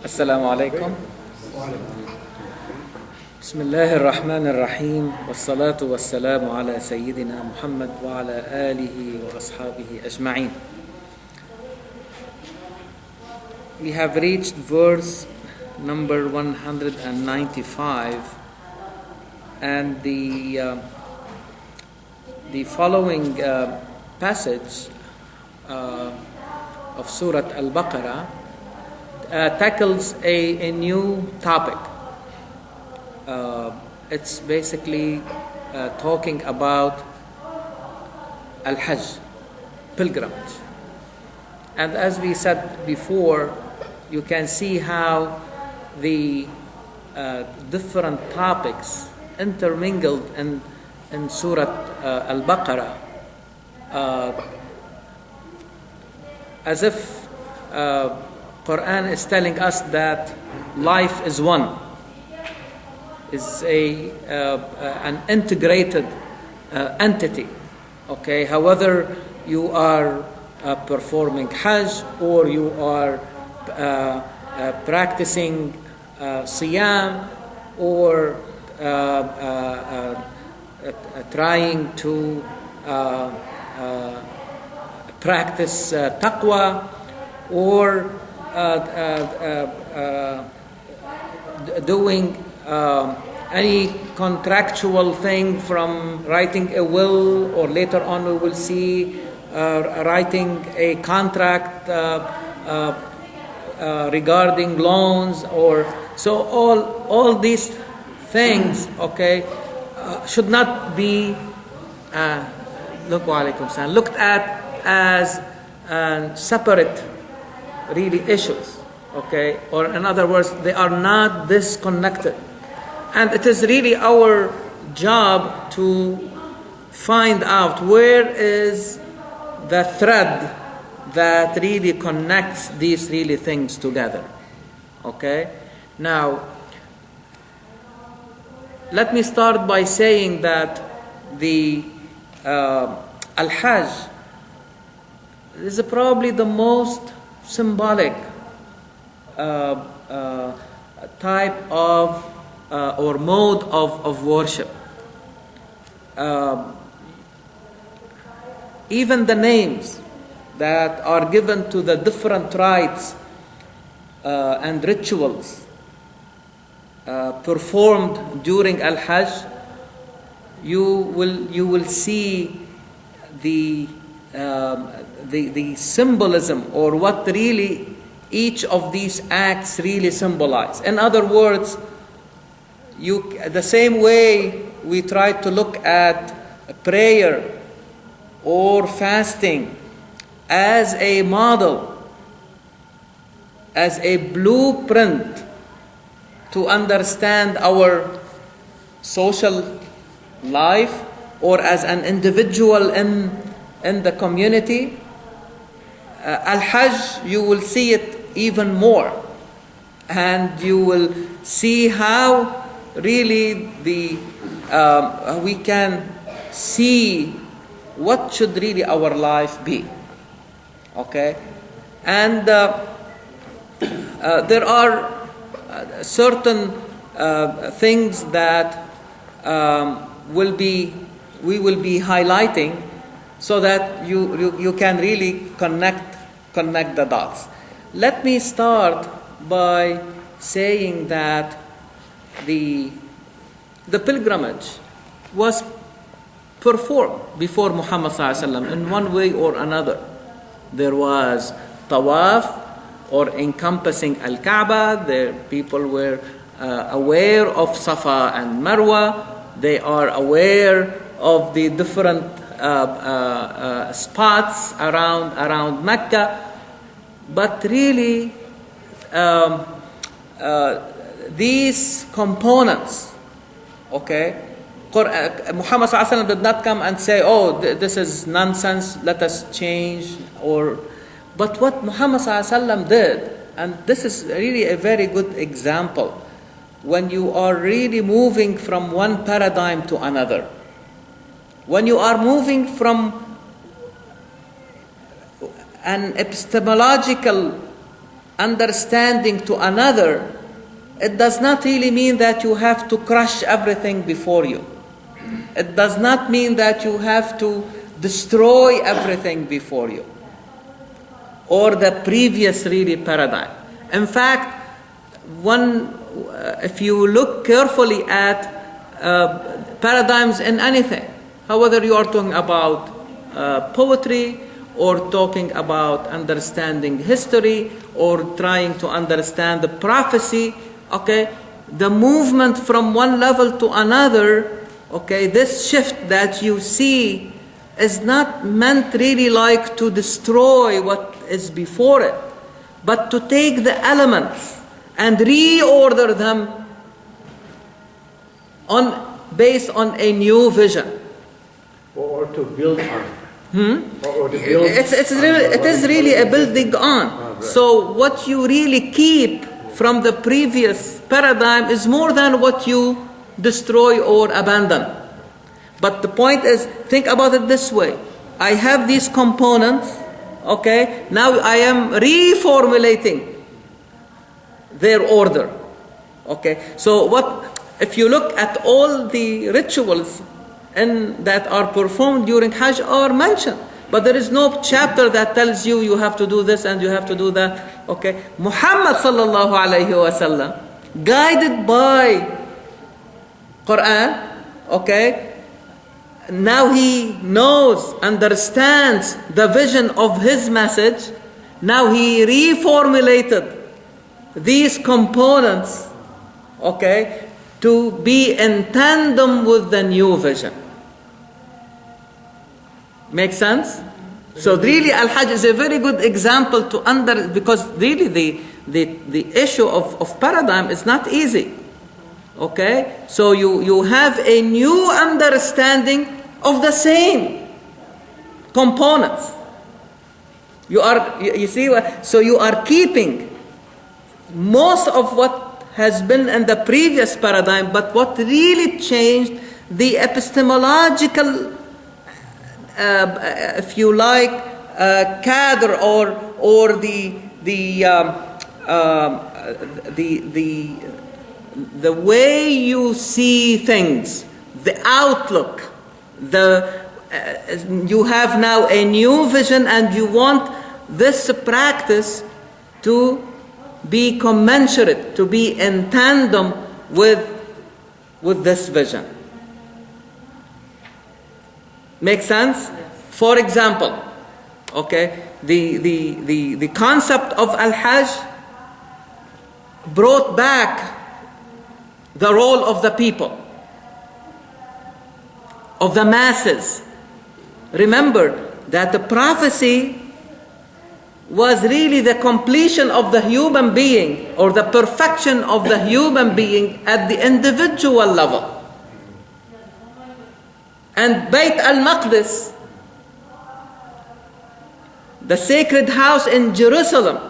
السلام عليكم. بسم الله الرحمن الرحيم والصلاة والسلام على سيدنا محمد وعلى آله وأصحابه أجمعين. We have reached verse number 195, and the following passage of Surah Al-Baqara tackles a new topic. It's basically talking about Al-Hajj, pilgrimage. And as we said before, you can see how the different topics intermingled in Surah Al-Baqarah, as if Qur'an is telling us that life is one, is an integrated entity. Okay, however you are performing Hajj, or you are practicing Siyam, or trying to practice taqwa, or doing any contractual thing, from writing a will, or later on we will see writing a contract regarding loans, or so all these things, okay, should not be looked at as separate really issues, okay, or in other words, they are not disconnected. And it is really our job to find out where is the thread that really connects these really things together. Okay? Now, let me start by saying that the Al-Hajj is probably the most symbolic type of or mode of worship. Even the names that are given to the different rites and rituals performed during Al-Hajj, you will see the symbolism, or what really each of these acts really symbolize. In other words, the same way we try to look at prayer or fasting as a model, as a blueprint to understand our social life, or as an individual in the community, Al-Hajj, you will see it even more, and you will see how really we can see what should really our life be. Okay, and there are certain things that we will be highlighting, so that you can really connect the dots. Let me start by saying that the pilgrimage was performed before Muhammad ﷺ in one way or another. There was tawaf, or encompassing Al-Kaaba. There people were aware of Safa and Marwa. They are aware of the different spots around Mecca. But really, these components, okay, Muhammad ﷺ did not come and say, oh, this is nonsense, let us change. But what Muhammad ﷺ did, and this is really a very good example, when you are really moving from one paradigm to another, when you are moving from an epistemological understanding to another, it does not really mean that you have to crush everything before you. It does not mean that you have to destroy everything before you, or the previous really paradigm. In fact, if you look carefully at paradigms in anything, whether you are talking about poetry, or talking about understanding history, or trying to understand the prophecy, okay, the movement from one level to another, okay, this shift that you see is not meant really like to destroy what is before it, but to take the elements and reorder them based on a new vision. Or to build on. Or to build it is really a building on. Right. So what you really keep from the previous paradigm is more than what you destroy or abandon. But the point is, think about it this way. I have these components, okay? Now I am reformulating their order, okay? So if you look at all the rituals that are performed during Hajj are mentioned, but there is no chapter that tells you you have to do this and you have to do that, okay? Muhammad sallallahu alayhi wa sallam, guided by Qur'an, okay? Now he knows, understands the vision of his message. Now he reformulated these components, okay, to be in tandem with the new vision. Make sense? So really Al-Hajj is a very good example because really the issue of paradigm is not easy. Okay? So you have a new understanding of the same components. You see, so you are keeping most of what has been in the previous paradigm, but what really changed the epistemological, if you like, cadre or the way you see things, the outlook. You have now a new vision, and you want this practice to be commensurate, to be in tandem with this vision. Make sense? For example, okay, the concept of Al-Hajj brought back the role of the people, of the masses. Remember that the prophecy was really the completion of the human being, or the perfection of the human being at the individual level. And Bayt al-Maqdis, the sacred house in Jerusalem,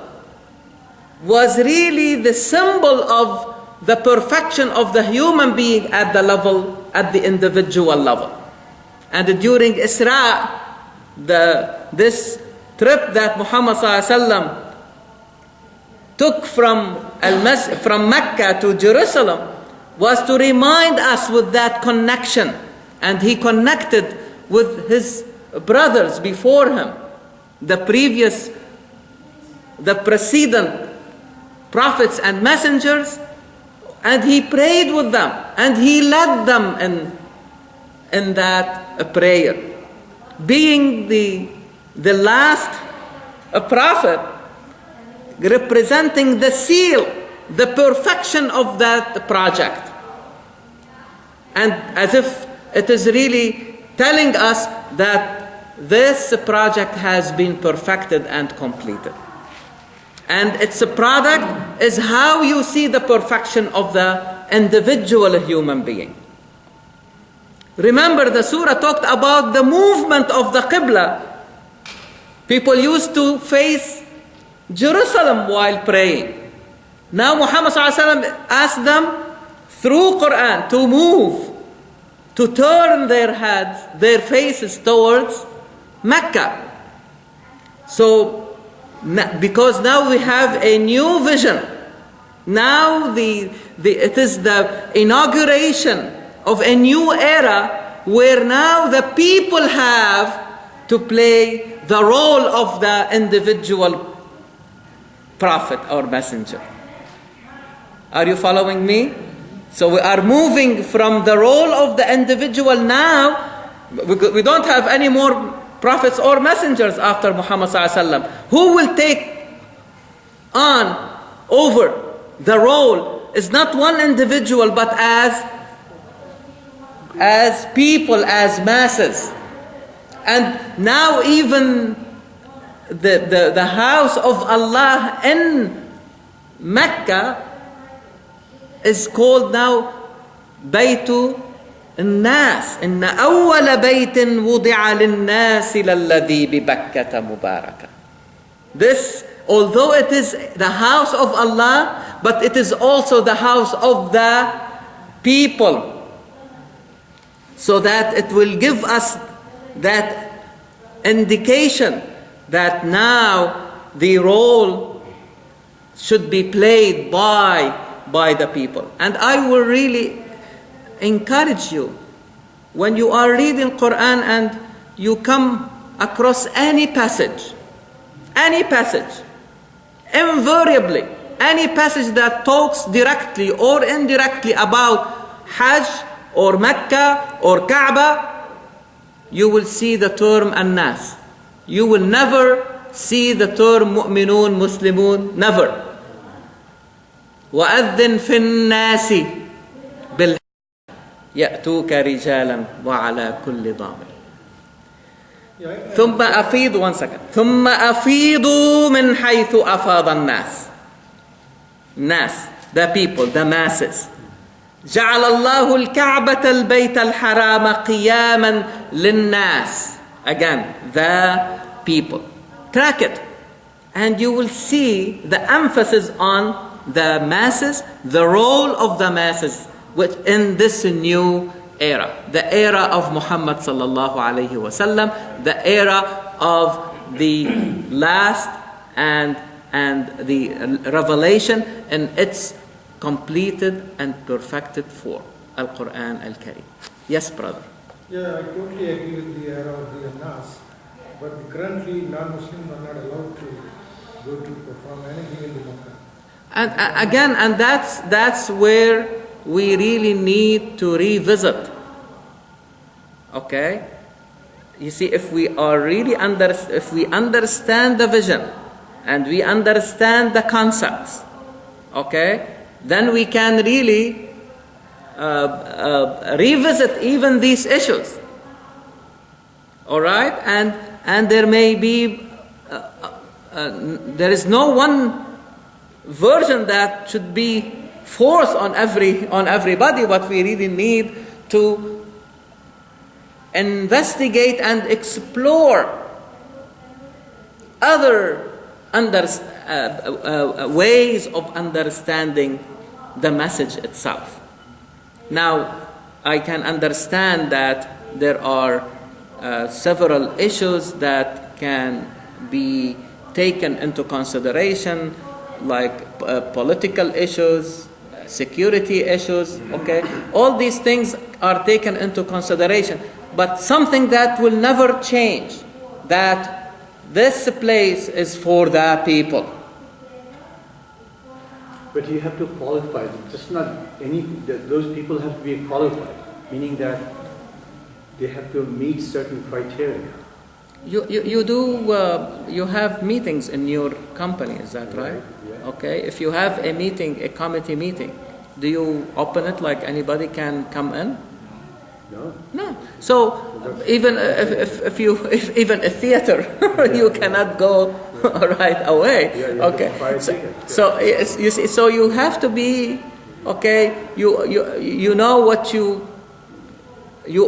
was really the symbol of the perfection of the human being at the individual level. And during Isra, this trip that Muhammad ﷺ took from Mecca to Jerusalem was to remind us with that connection. And he connected with his brothers before him, the precedent prophets and messengers, and he prayed with them, and he led them in that prayer. Being the last prophet, representing the seal, the perfection of that project. And as if it is really telling us that this project has been perfected and completed. And its product is how you see the perfection of the individual human being. Remember, the surah talked about the movement of the Qibla. People used to face Jerusalem while praying. Now Muhammad ﷺ asked them through Qur'an to move, to turn their heads, their faces towards Mecca. So Because now we have a new vision. Now it is the inauguration of a new era where now the people have to play the role of the individual prophet or messenger. Are you following me? So we are moving from the role of the individual now. We don't have any more prophets or messengers after Muhammad sallallahu alaihi wasallam. Who will take on over the role is not one individual, but as people, as masses. And now even the house of Allah in Mecca is called now Baytu الناس إن أول بيت وضع للناس للذي ببكة مباركة. This, although it is the house of Allah, but it is also the house of the people, so that it will give us that indication that now the role should be played by the people. And I will really encourage you, when you are reading Qur'an and you come across any passage, invariably, any passage that talks directly or indirectly about Hajj or Mecca or Kaaba, you will see the term An-Nas. You will never see the term Mu'minun, Muslimun, never. وَأَذِّن فِي النَّاسِ بِالْحَجِّ يأتوك رجالا وعلى كل ضامر ثم أفيضوا من حيث أفاض الناس, the people, the masses. جعل الله الكعبة البيت الحرام قياما للناس. Again, the people. Track it, and you will see the emphasis on the masses, the role of the masses in this new era, the era of Muhammad sallallahu alaihi wasallam, the era of the last and the revelation in its completed and perfected form, Al-Quran Al-Karim. Yes, brother. Yeah, I totally agree with the era of the Nas, but currently non-Muslims are not allowed to go to perform anything in the Makkah. And again, and that's where we really need to revisit. Okay? You see, if we understand the vision and we understand the concepts, okay, then we can really revisit even these issues. All right? And there may be there is no one version that should be forced on everybody, but we really need to investigate and explore other ways of understanding the message itself. Now, I can understand that there are several issues that can be taken into consideration, like political issues, security issues, okay? All these things are taken into consideration, but something that will never change, that this place is for the people. But you have to qualify them. Just not any, those people have to be qualified, meaning that they have to meet certain criteria. You have meetings in your company, is that right? Yeah. Okay, if you have a meeting, a committee meeting, do you open it like anybody can come in? No. So even if even a theater, you cannot go right away. Okay. So you see, so you have to be okay. You know what you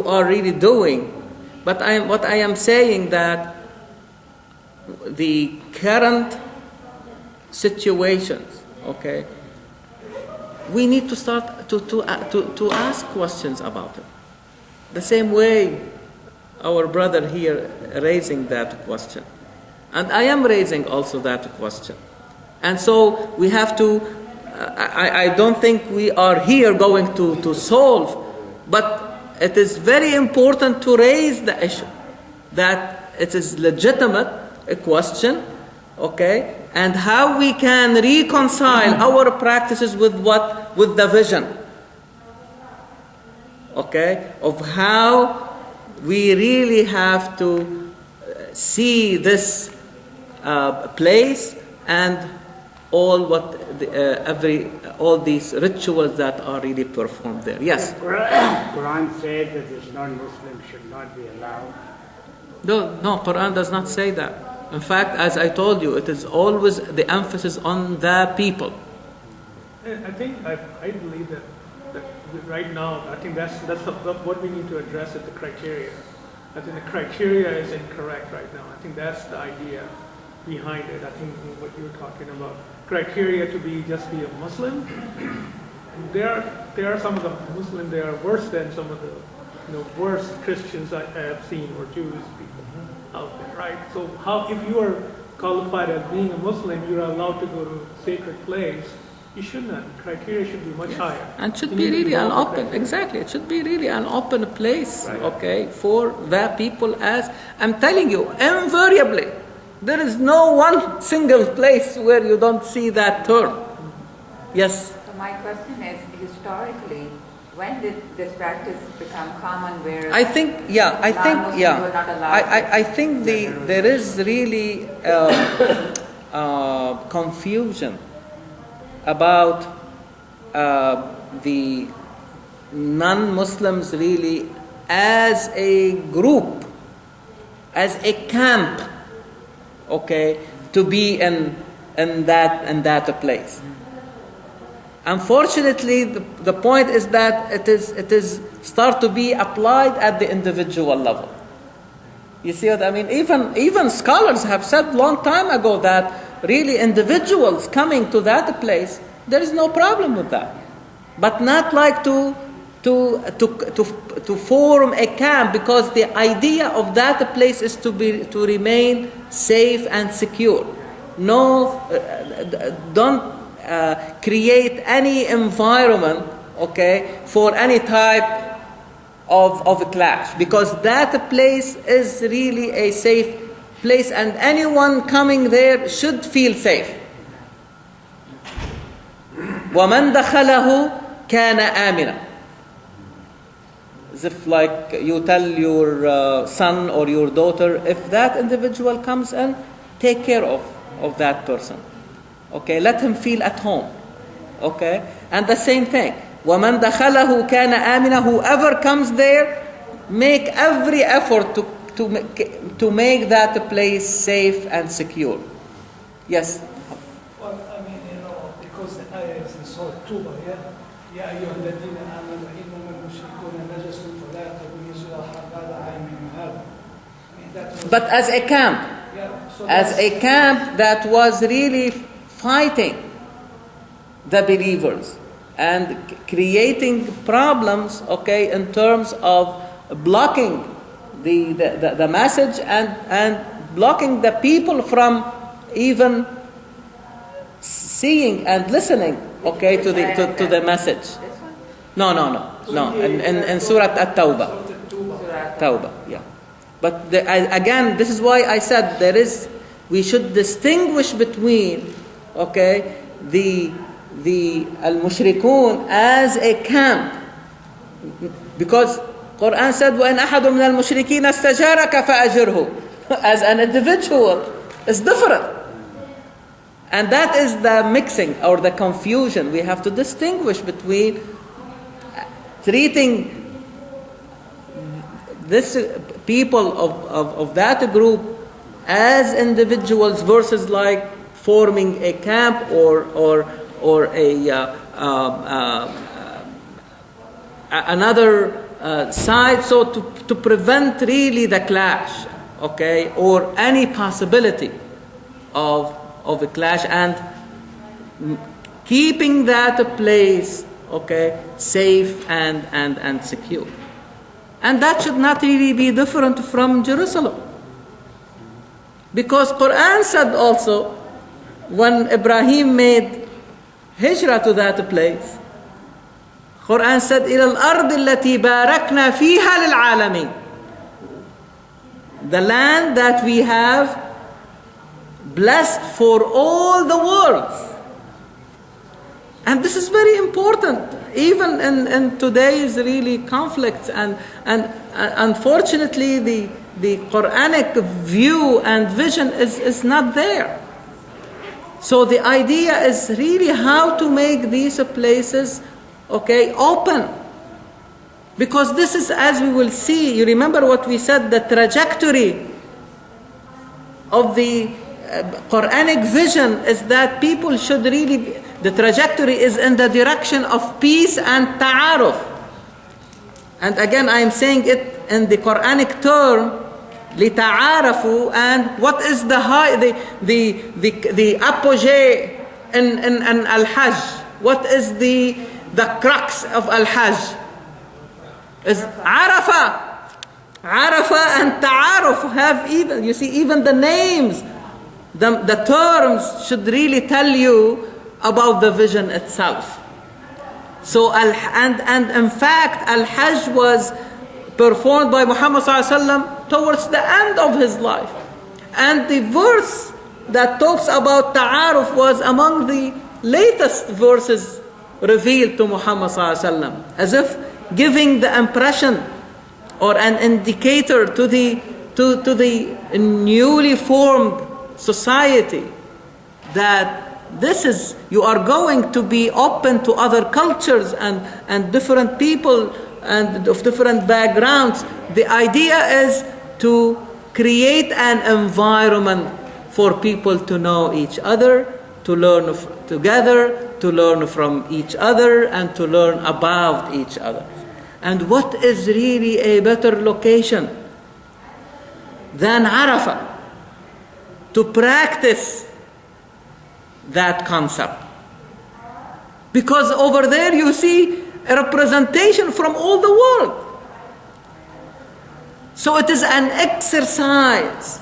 are really doing. But what I am saying that the current situations, okay, we need to start to ask questions about it. The same way our brother here raising that question. And I am raising also that question. And so we have to, I don't think we are here going to solve, but it is very important to raise the issue that it is legitimate a question, okay, and how we can reconcile our practices with the vision, okay, of how we really have to see this place and all these rituals that are really performed there. Yes? Quran says that this non-Muslim should not be allowed. No, Quran does not say that. In fact, as I told you, it is always the emphasis on the people. I believe that right now, I think that's what we need to address is the criteria. I think the criteria is incorrect right now. I think that's the idea behind it. I think what you're talking about, criteria to be a Muslim. There are some of the Muslims, they are worse than some of the worst Christians I have seen, or Jewish people out there, right? So how, if you are qualified as being a Muslim, you're allowed to go to a sacred place, you should not. Criteria should be much higher. And should be really an open, exactly, it should be really an open place, right, okay, for the people. As I'm telling you, invariably, there is no one single place where you don't see that term. Yes? So my question is, historically, when did this practice become common where I think there is really confusion about the non-Muslims really as a group, as a camp, okay, to be in that place. Unfortunately, the point is that it is start to be applied at the individual level. You see what I mean? Even scholars have said long time ago that really individuals coming to that place, there is no problem with that, but not like to form a camp, because the idea of that place is to remain safe and secure. No, don't create any environment, okay, for any type of a clash, because that place is really a safe place and anyone coming there should feel safe. وَمَنْ دَخَلَهُ كَانَ آمِنًا. As if like you tell your son or your daughter, if that individual comes in, take care of that person. Okay, let him feel at home. Okay, and the same thing. وَمَنْ دَخَلَهُ كَانَ آمِنًا. Whoever comes there, make every effort to make that place safe and secure. Yes. Well, I mean, because the ayah is in Surah Tuba, يا أيها الذين آمنوا إنما المشركون نجس فلا تقولوا صلاحا بعد عامهم هذا. But as a camp, that was really fighting the believers and creating problems, okay, in terms of blocking the message and blocking the people from even seeing and listening, okay, to the message. No. In Surah At-Tawbah. Yeah. But again, this is why I said we should distinguish between, okay, the al-mushrikun as a camp, because Quran said وَإِنْ أَحَدٌ مِنَ الْمُشْرِكِينَ اسْتَجَارَكَ فَأَجِرْهُ. As an individual, it's different. And that is the mixing or the confusion. We have to distinguish between treating this people of that group as individuals versus like forming a camp or another side, so to prevent really the clash, okay, or any possibility of a clash, and keeping that place, okay, safe and secure. And that should not really be different from Jerusalem. Because Qur'an said also, when Ibrahim made hijrah to that place, Qur'an said, إِلَى الْأَرْضِ الَّتِي بَارَكْنَا فِيهَا لِلْعَالَمِينَ. The land that we have blessed for all the worlds. And this is very important, even in today's really conflicts. And unfortunately, the Qur'anic view and vision is not there. So the idea is really how to make these places, open. Because this is, as we will see, you remember what we said, the trajectory of the Qur'anic vision is that people should really, the trajectory is in the direction of peace and ta'aruf. And again, I am saying it in the Qur'anic term, لِتَعَارَفُوا, and what is the high, the apogee in Al-Hajj? What is the crux of Al-Hajj? Is Arafah. Arafah and Ta'aruf have even, you see, even the names, the terms should really tell you about the vision itself. So, and in fact, Al-Hajj was performed by Muhammad ﷺ towards the end of his life. And the verse that talks about Ta'aruf was among the latest verses revealed to Muhammad ﷺ, as if giving the impression or an indicator to the newly formed society that this is, you are going to be open to other cultures and different people and of different backgrounds. The idea is to create an environment for people to know each other, to learn together, to learn from each other, and to learn about each other. And what is really a better location than Arafah to practice that concept? Because over there you see a representation from all the world. So it is an exercise.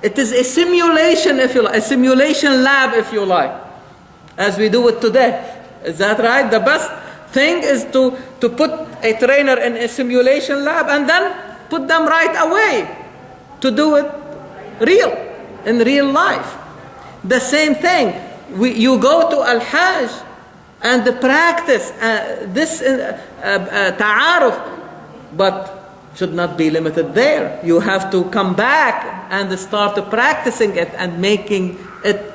It is a simulation, if you like, a simulation lab, if you like, as we do it today. Is that right? The best thing is to put a trainer in a simulation lab and then put them right away to do it in real life. The same thing. You go to Al-Hajj and practice this ta'aruf, but should not be limited there. You have to come back and start practicing it and making it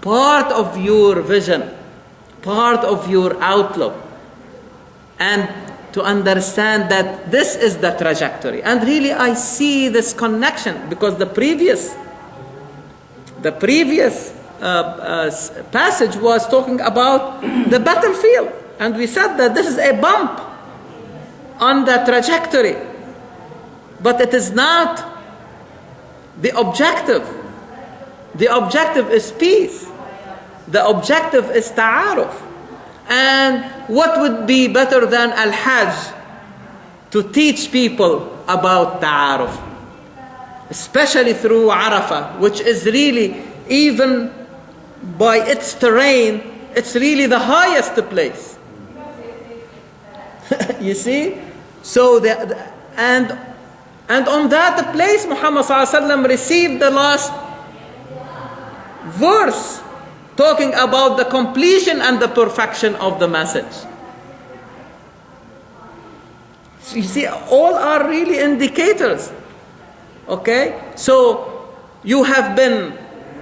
part of your vision, part of your outlook, and to understand that this is the trajectory. And really I see this connection because the previous passage was talking about the battlefield, and we said that this is a bump on the trajectory, but it is not the objective. The objective is peace. The objective is ta'aruf. And what would be better than Al-Hajj to teach people about ta'aruf, especially through Arafah, which is really, even by its terrain, it's really the highest place. You see? So and on that place Muhammad ﷺ received the last verse talking about the completion and the perfection of the message. So you see, all are really indicators. Okay? So you have been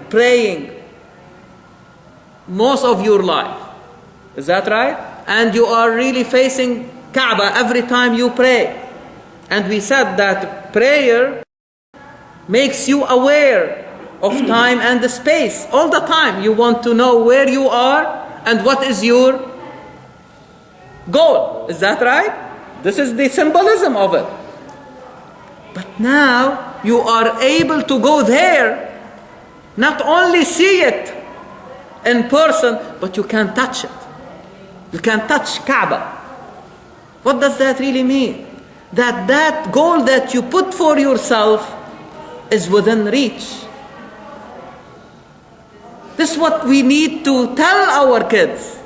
praying most of your life. Is that right? And you are really facing Kaaba every time you pray. And we said that prayer makes you aware of time and the space. All the time you want to know where you are and what is your goal. Is that right? This is the symbolism of it. But now you are able to go there, not only see it in person, but you can touch it. You can touch Kaaba. What does that really mean? that that goal that you put for yourself is within reach. This is what we need to tell our kids.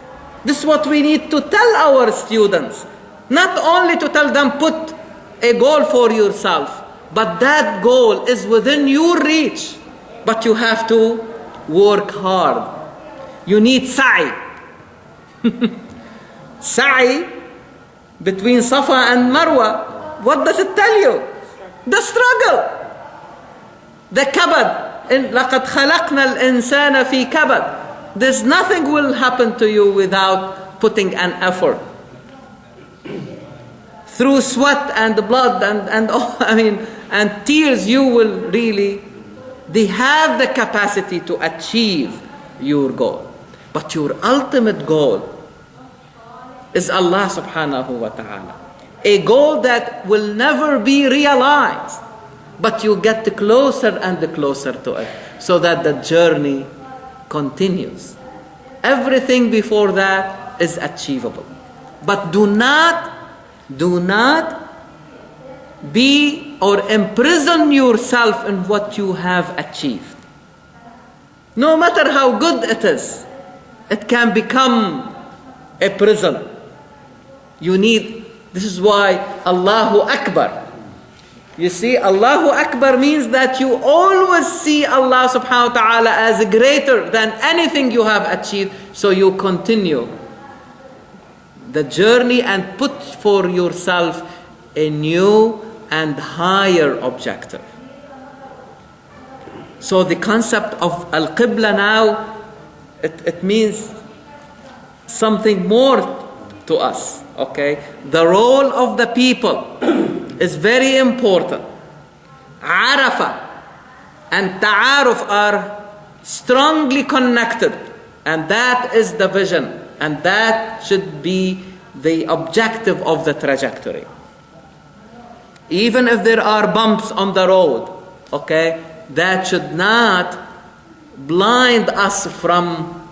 This is what we need to tell our students. Not only to tell them put a goal for yourself, but that goal is within your reach. But you have to work hard. You need sa'i. Sa'i between Safa and Marwa. What does it tell you? The struggle. The kabad. لَقَدْ خَلَقْنَا الْإِنسَانَ فِي كَبَدٍ. There's nothing will happen to you without putting an effort. Through sweat and blood and tears, you will they have the capacity to achieve your goal. But your ultimate goal is Allah subhanahu wa ta'ala. A goal that will never be realized, but you get closer and closer to it, so that the journey continues. Everything before that is achievable. But do not be or imprison yourself in what you have achieved. No matter how good it is, it can become a prison. This is why Allahu Akbar. You see, Allahu Akbar means that you always see Allah subhanahu wa ta'ala as greater than anything you have achieved. So you continue the journey and put for yourself a new and higher objective. So the concept of Al-Qibla now, it means something more to us. Okay? The role of the people is very important. Arafah and Ta'aruf are strongly connected, and that is the vision, and that should be the objective of the trajectory. Even if there are bumps on the road, okay, that should not blind us from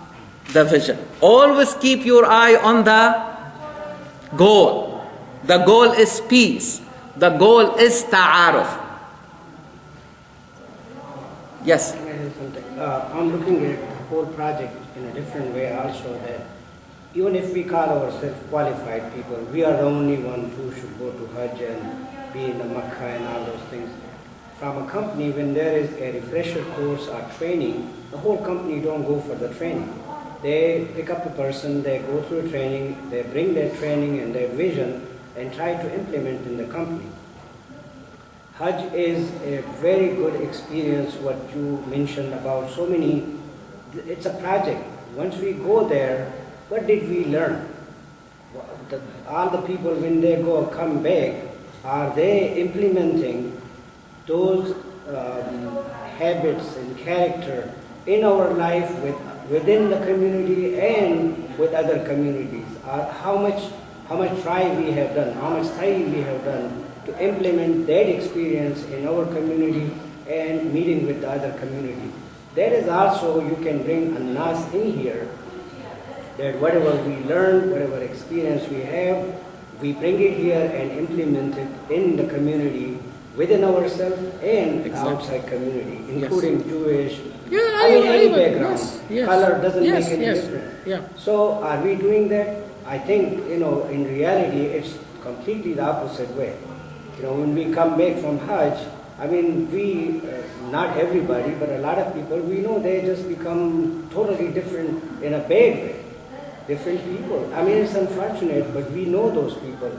the vision. Always keep your eye on the goal. The goal is peace. The goal is ta'aruf. Yes? I'm looking at the whole project in a different way also, that even if we call ourselves qualified people, we are the only one who should go to Hajj and be in the Makkah and all those things. From a company, when there is a refresher course or training, the whole company don't go for the training. They pick up a person, they go through training, they bring their training and their vision and try to implement in the company. Hajj is a very good experience, what you mentioned about so many. It's a project. Once we go there, what did we learn? All the people, when they come back, are they implementing those habits and character in our life within the community and with other communities? How much try we have done, how much time we have done to implement that experience in our community and meeting with the other community. That is also, you can bring a nas in here, that whatever we learn, whatever experience we have, we bring it here and implement it in the community, within ourselves and the outside community, including Jewish, any background. Yes. Color doesn't Yes, make any yes. difference. Yeah. So are we doing that? I think, in reality, it's completely the opposite way. When we come back from Hajj, we, not everybody, but a lot of people, we know they just become totally different in a bad way. Different people. It's unfortunate, but we know those people.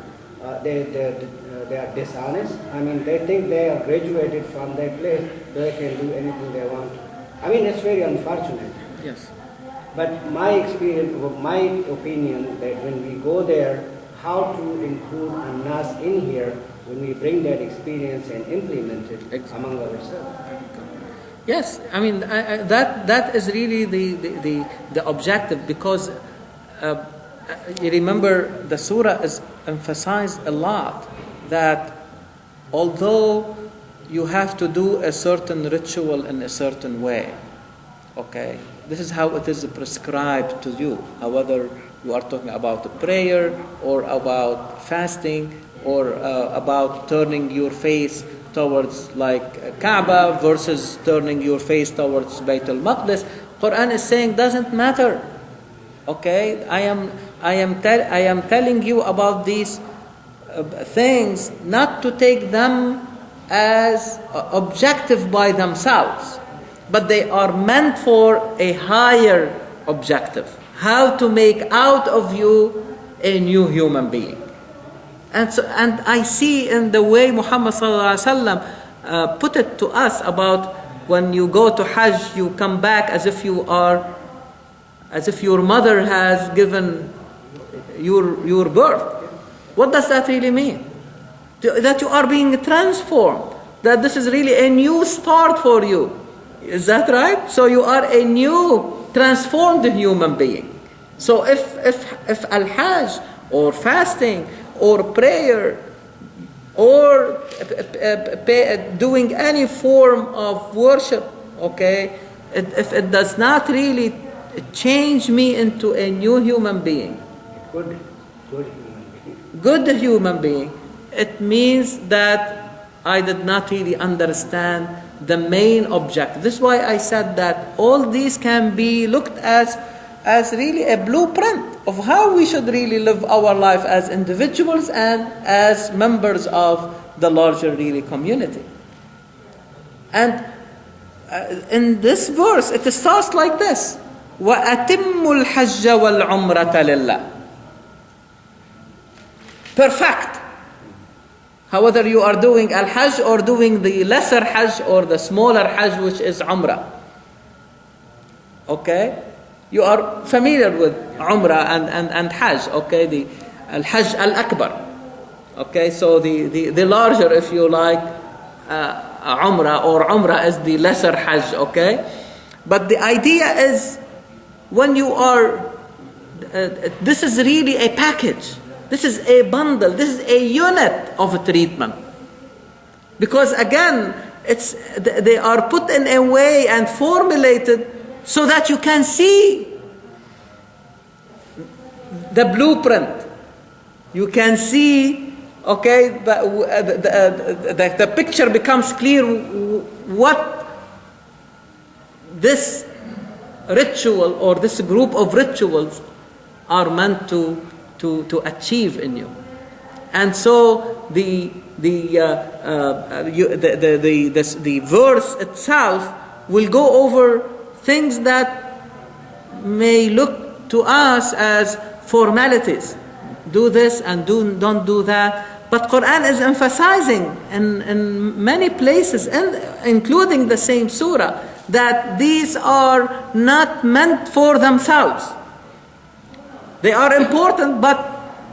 They are dishonest. They think they are graduated from that place, they can do anything they want. It's very unfortunate. Yes. But my experience, my opinion, that when we go there, how to include a nas in here when we bring that experience and implement it among ourselves. Yes, that is really the objective, because you remember the surah is emphasized a lot that although you have to do a certain ritual in a certain way, okay, This is how it is prescribed to you. Whether you are talking about prayer or about fasting or about turning your face towards like Kaaba versus turning your face towards Bayt al-Maqdis, Quran is saying doesn't matter. Okay, I am telling you about these things not to take them as objective by themselves, but they are meant for a higher objective. How to make out of you a new human being. And I see in the way Muhammad sallallahu alaihi wasallam put it to us about when you go to Hajj, you come back as if your mother has given your birth. What does that really mean? That you are being transformed. That this is really a new start for you. Is that right? So you are a new transformed human being. So if Al-Hajj or fasting or prayer or doing any form of worship, okay, if it does not really change me into a new human being, good human being, it means that I did not really understand the main objective. This is why I said that all these can be looked as really a blueprint of how we should really live our life as individuals and as members of the larger really community. And in this verse, it starts like this: وَأَتِمُّ الْحَجَّ وَالْعُمْرَةَ لِلَّهِ. Perfect. Whether you are doing Al-Hajj or doing the lesser Hajj or the smaller Hajj, which is Umrah. Okay? You are familiar with Umrah and Hajj. Okay? The Al-Hajj Al-Akbar. Okay? So the larger, if you like, Umrah, or Umrah is the lesser Hajj. Okay? But the idea is when you are, this is really a package. This is a bundle. This is a unit of treatment. Because again, they are put in a way and formulated so that you can see the blueprint. You can see, okay, the picture becomes clear what this ritual or this group of rituals are meant to achieve in you. And so the verse itself will go over things that may look to us as formalities. Do this and don't do that. But Qur'an is emphasizing in many places, including the same surah, that these are not meant for themselves. They are important, but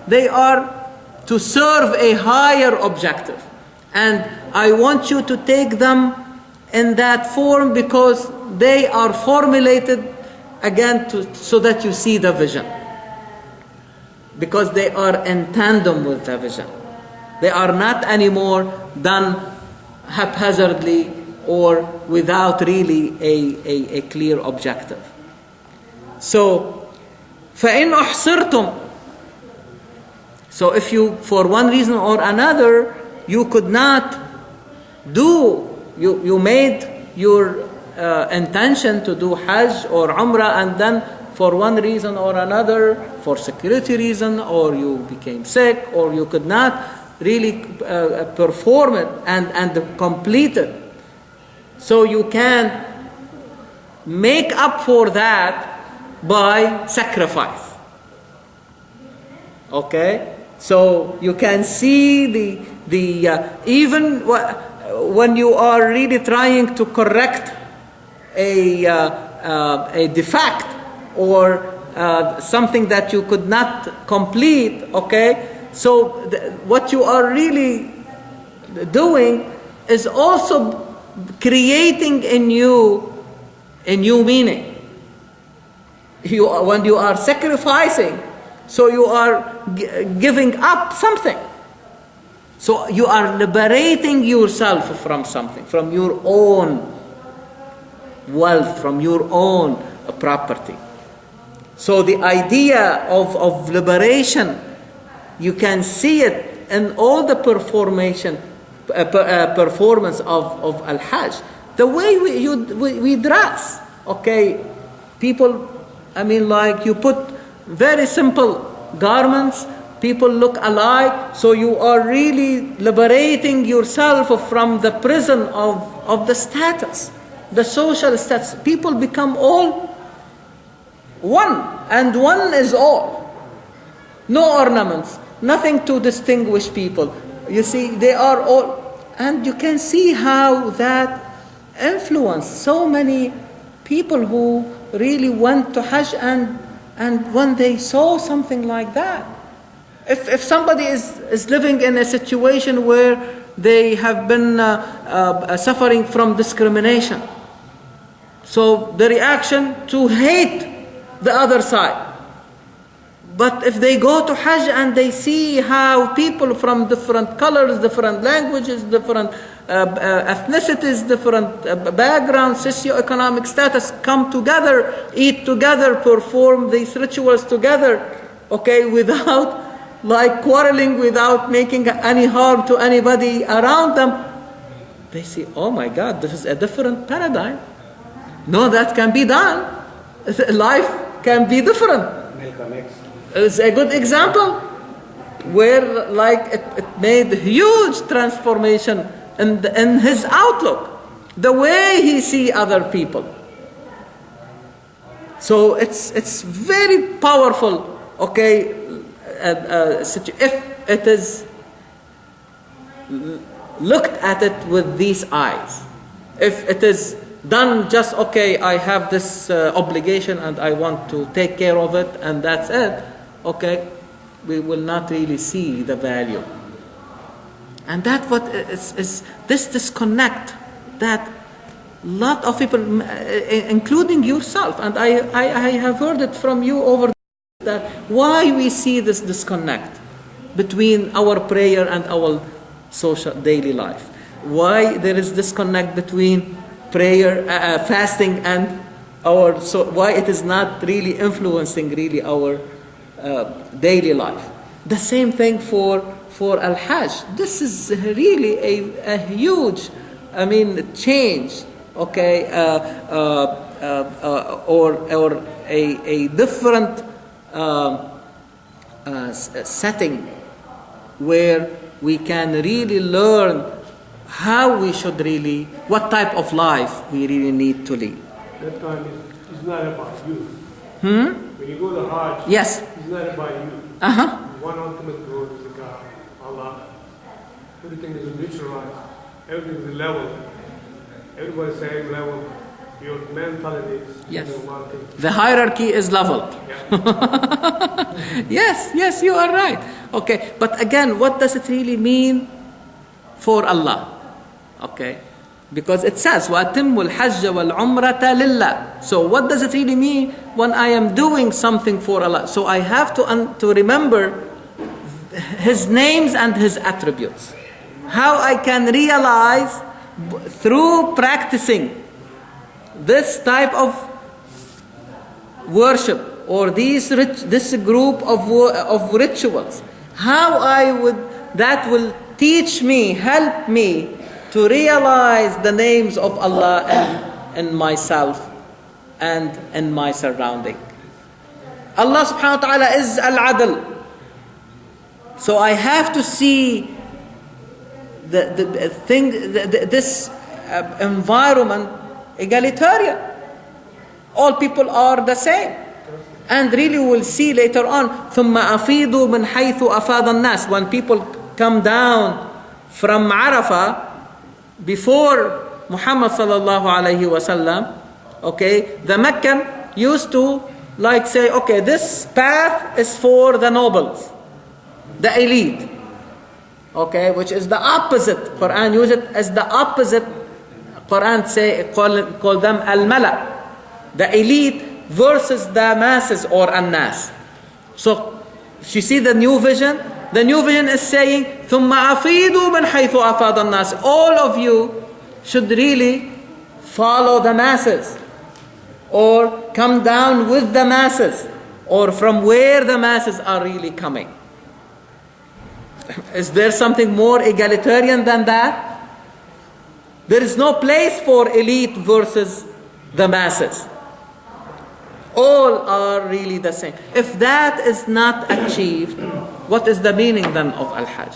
they are to serve a higher objective. And I want you to take them in that form because they are formulated again so that you see the vision. Because they are in tandem with the vision. They are not anymore done haphazardly or without really a clear objective. So, فَإِنْ أُحْصِرْتُمْ. So if you, for one reason or another, you could not you made your intention to do Hajj or Umrah, and then for one reason or another, for security reason, or you became sick, or you could not really perform it and complete it. So you can make up for that by sacrifice. Okay? So you can see even when you are really trying to correct a defect or something that you could not complete, okay? So what you are really doing is also creating in you a new meaning. When you are sacrificing, so you are giving up something. So you are liberating yourself from something, from your own wealth, from your own property. So the idea of liberation, you can see it in all the performance of Al-Hajj. The way we dress, okay? People, I mean, like you put very simple garments, people look alike, so you are really liberating yourself from the prison of the status, the social status. People become all one, and one is all. No ornaments, nothing to distinguish people. You see, they are all, and you can see how that influenced so many people who really went to Hajj, and when they saw something like that, if somebody is living in a situation where they have been suffering from discrimination, so the reaction to hate the other side. But if they go to Hajj and they see how people from different colors, different languages, different ethnicities, different backgrounds, socioeconomic status come together, eat together, perform these rituals together, okay, without like quarreling, without making any harm to anybody around them, they say, oh my God, this is a different paradigm. No, that can be done. Life can be different. It's a good example where like it made huge transformation in his outlook, the way he see other people. So it's very powerful, okay, if it is looked at it with these eyes. If it is done just, okay, I have this obligation and I want to take care of it and that's it, okay, we will not really see the value. And that's what is this disconnect that a lot of people, including yourself, and I have heard it from you over that why we see this disconnect between our prayer and our social daily life. Why there is disconnect between prayer, fasting, and why it is not really influencing really our daily life. The same thing for Al-Hajj. This is really a huge, I mean, change, okay, or a different setting where we can really learn how we should really, what type of life we really need to lead. That time is not about you. When you go to Hajj, yes, it's not about you. One ultimate goal is God, Allah. Everything is neutralized. Everything is level. Everybody's same level. Your mentality is yes. one thing. The hierarchy is leveled. Yeah. Yes, you are right. Okay, but again, what does it really mean for Allah? Okay, because it says وَأَتِمُّ الْحَجَّ وَالْعُمْرَةَ لِلَّهِ. So what does it really mean when I am doing something for Allah? So I have to remember His names and His attributes. How I can realize through practicing this type of worship or this group of rituals, how that will teach me, help me to realize the names of Allah in myself and in my surrounding. Allah subhanahu wa ta'ala is Al-Adl. So I have to see this environment egalitarian. All people are the same. And really we'll see later on, ثُمَّ أَفِيضُوا مِنْ حَيْثُ أَفَاضَ النَّاسِ. When people come down from Arafah, before Muhammad sallallahu alayhi wasallam, okay, the Meccan used to like say, okay, this path is for the nobles, the elite, okay, which is the opposite. Quran use it as the opposite. Quran call them al-mala, the elite versus the masses or an-nas. So you see the new vision. The new vision is saying, ثُمَّ أَفِيدُوا مِنْ حَيْثُ أَفَاضَ النَّاسِ. All of you should really follow the masses. or come down with the masses, or from where the masses are really coming. Is there something more egalitarian than that? There is no place for elite versus the masses. All are really the same. If that is not achieved, what is the meaning then of Al-Hajj?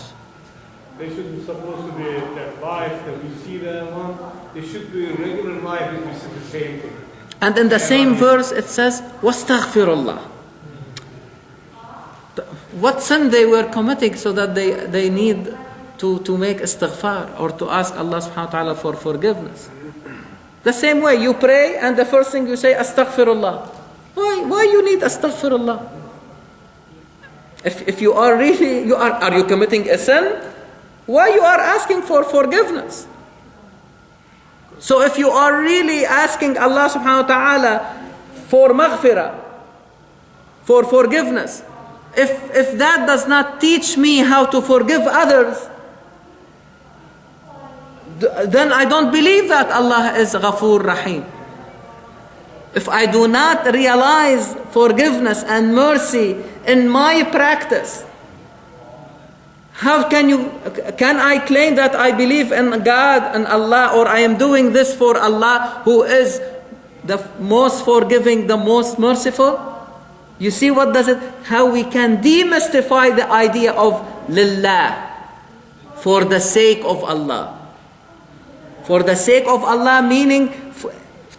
They shouldn't supposed to be that life that we see them on. They should be a regular life that we see the same thing. And in the same verse it says, وَاسْتَغْفِرُ What sin they were committing so that they need to make istighfar or to ask Allah subhanahu wa ta'ala for forgiveness. The same way you pray and the first thing you say, astaghfirullah. Why you need astaghfirullah? If you are really, are you committing a sin? Why you are asking for forgiveness? So if you are really asking Allah subhanahu wa ta'ala for maghfirah, for forgiveness, if that does not teach me how to forgive others, then I don't believe that Allah is Ghafoor Rahim. If I do not realize forgiveness and mercy in my practice, how can I claim that I believe in God and Allah, or I am doing this for Allah who is the most forgiving, the most merciful? You see how we can demystify the idea of lillah, for the sake of Allah. For the sake of Allah meaning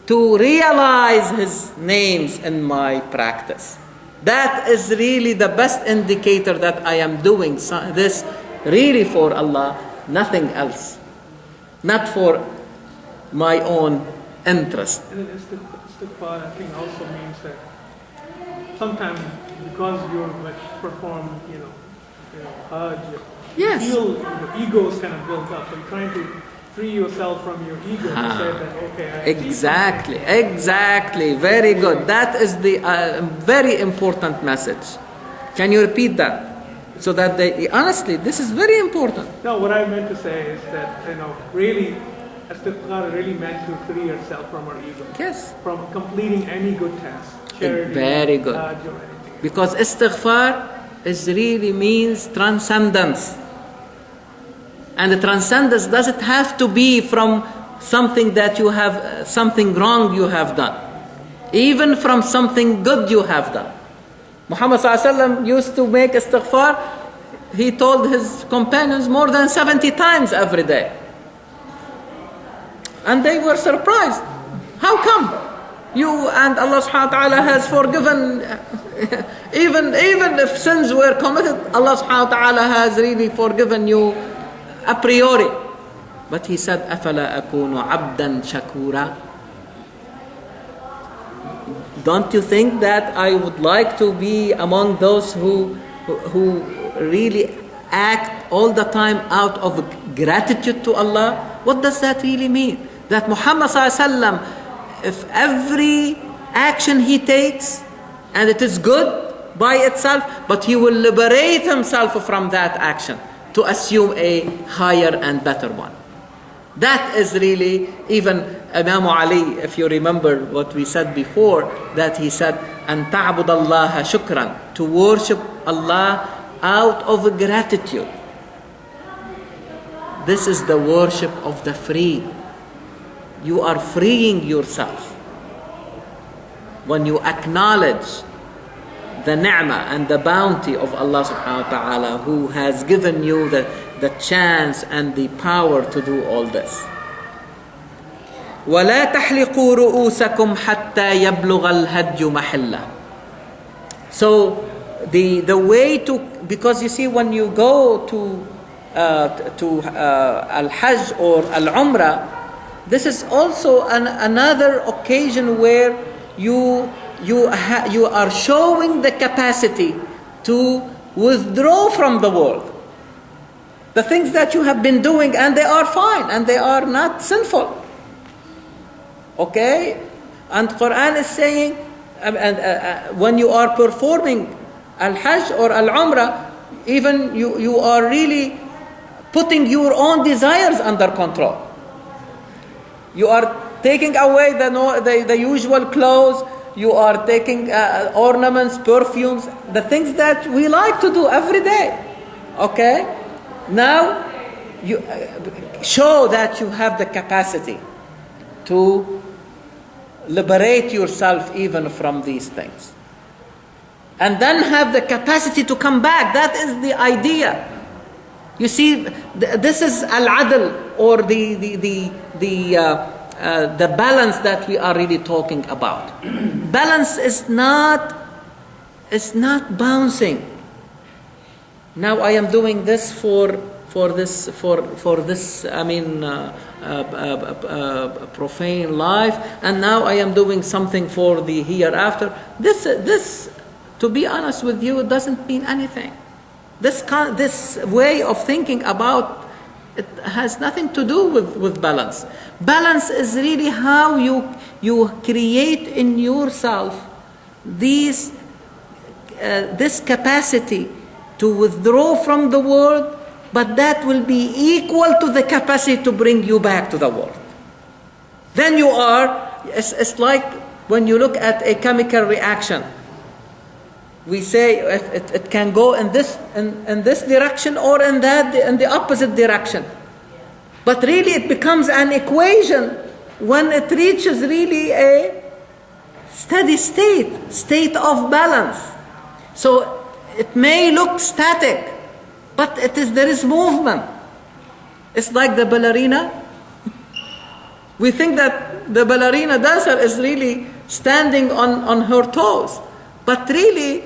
to realize His names in my practice. That is really the best indicator that I am doing this really for Allah, nothing else. Not for my own interest. And istighfar, I think, also means that sometimes because you're perform, Hajj, yes, you feel your ego is kind of built up. So you're trying to free yourself from your ego to say that, okay, I exactly, very good. That is the very important message. Can you repeat that? So that honestly, this is very important. No, what I meant to say is that, really, istighfar really meant to free yourself from our ego. Yes. From completing any good task, charity, very good. Hajj, or anything. Because istighfar really means transcendence. And the transcendence doesn't have to be from something that you have, something wrong you have done. Even from something good you have done. Muhammad ﷺ used to make istighfar, he told his companions, more than 70 times every day. And they were surprised. How come? You and Allah subhanahu wa ta'ala has forgiven, even if sins were committed, Allah subhanahu wa ta'ala has really forgiven you a priori. But he said, أَفَلَا أَكُونُ عَبْدًا شَكُورًا. Don't you think that I would like to be among those who really act all the time out of gratitude to Allah? What does that really mean? That Muhammad ﷺ, if every action he takes, and it is good by itself, but he will liberate himself from that action to assume a higher and better one. That is really, even Imam Ali, if you remember what we said before, that he said, أَن تَعْبُدَ اللَّهَ شُكْرًا, to worship Allah out of gratitude. This is the worship of the free. You are freeing yourself when you acknowledge the ni'mah and the bounty of Allah subhanahu wa ta'ala, who has given you the chance and the power to do all this. وَلَا تَحْلِقُوا رُؤُوسَكُمْ حَتَّى يَبْلُغَ الْهَدْيُ مَحِلَّهُ. So the way to, because you see, when you go to Al-Hajj or Al-Umrah, this is also another occasion where you are showing the capacity to withdraw from the world. The things that you have been doing, and they are fine, and they are not sinful. Okay? And Qur'an is saying, when you are performing Al-Hajj or Al-Umrah, even you are really putting your own desires under control. You are taking away the usual clothes. You are taking ornaments, perfumes, the things that we like to do every day. Okay? Now, you show that you have the capacity to liberate yourself even from these things. And then have the capacity to come back. That is the idea. You see, this is al-adl, or the balance that we are really talking about. Balance is not bouncing. Now I am doing this for this profane life, and now I am doing something for the hereafter. This, to be honest with you, it doesn't mean anything. This way of thinking about it has nothing to do with balance. Balance is really how you create in yourself this capacity to withdraw from the world, but that will be equal to the capacity to bring you back to the world. Then you are, it's like when you look at a chemical reaction. We say it can go in this direction or in the opposite direction. But really it becomes an equation when it reaches really a steady state of balance. So it may look static, but there is movement. It's like the ballerina. We think that the ballerina dancer is really standing on her toes. But really,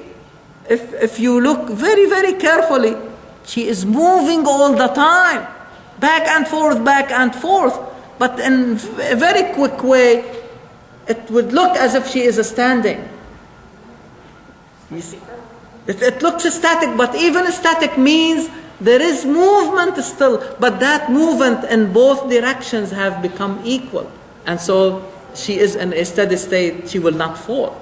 if you look very, very carefully, she is moving all the time. Back and forth. But in a very quick way, it would look as if she is standing. You see? It looks static, but even static means there is movement still. But that movement in both directions have become equal. And so she is in a steady state, she will not fall.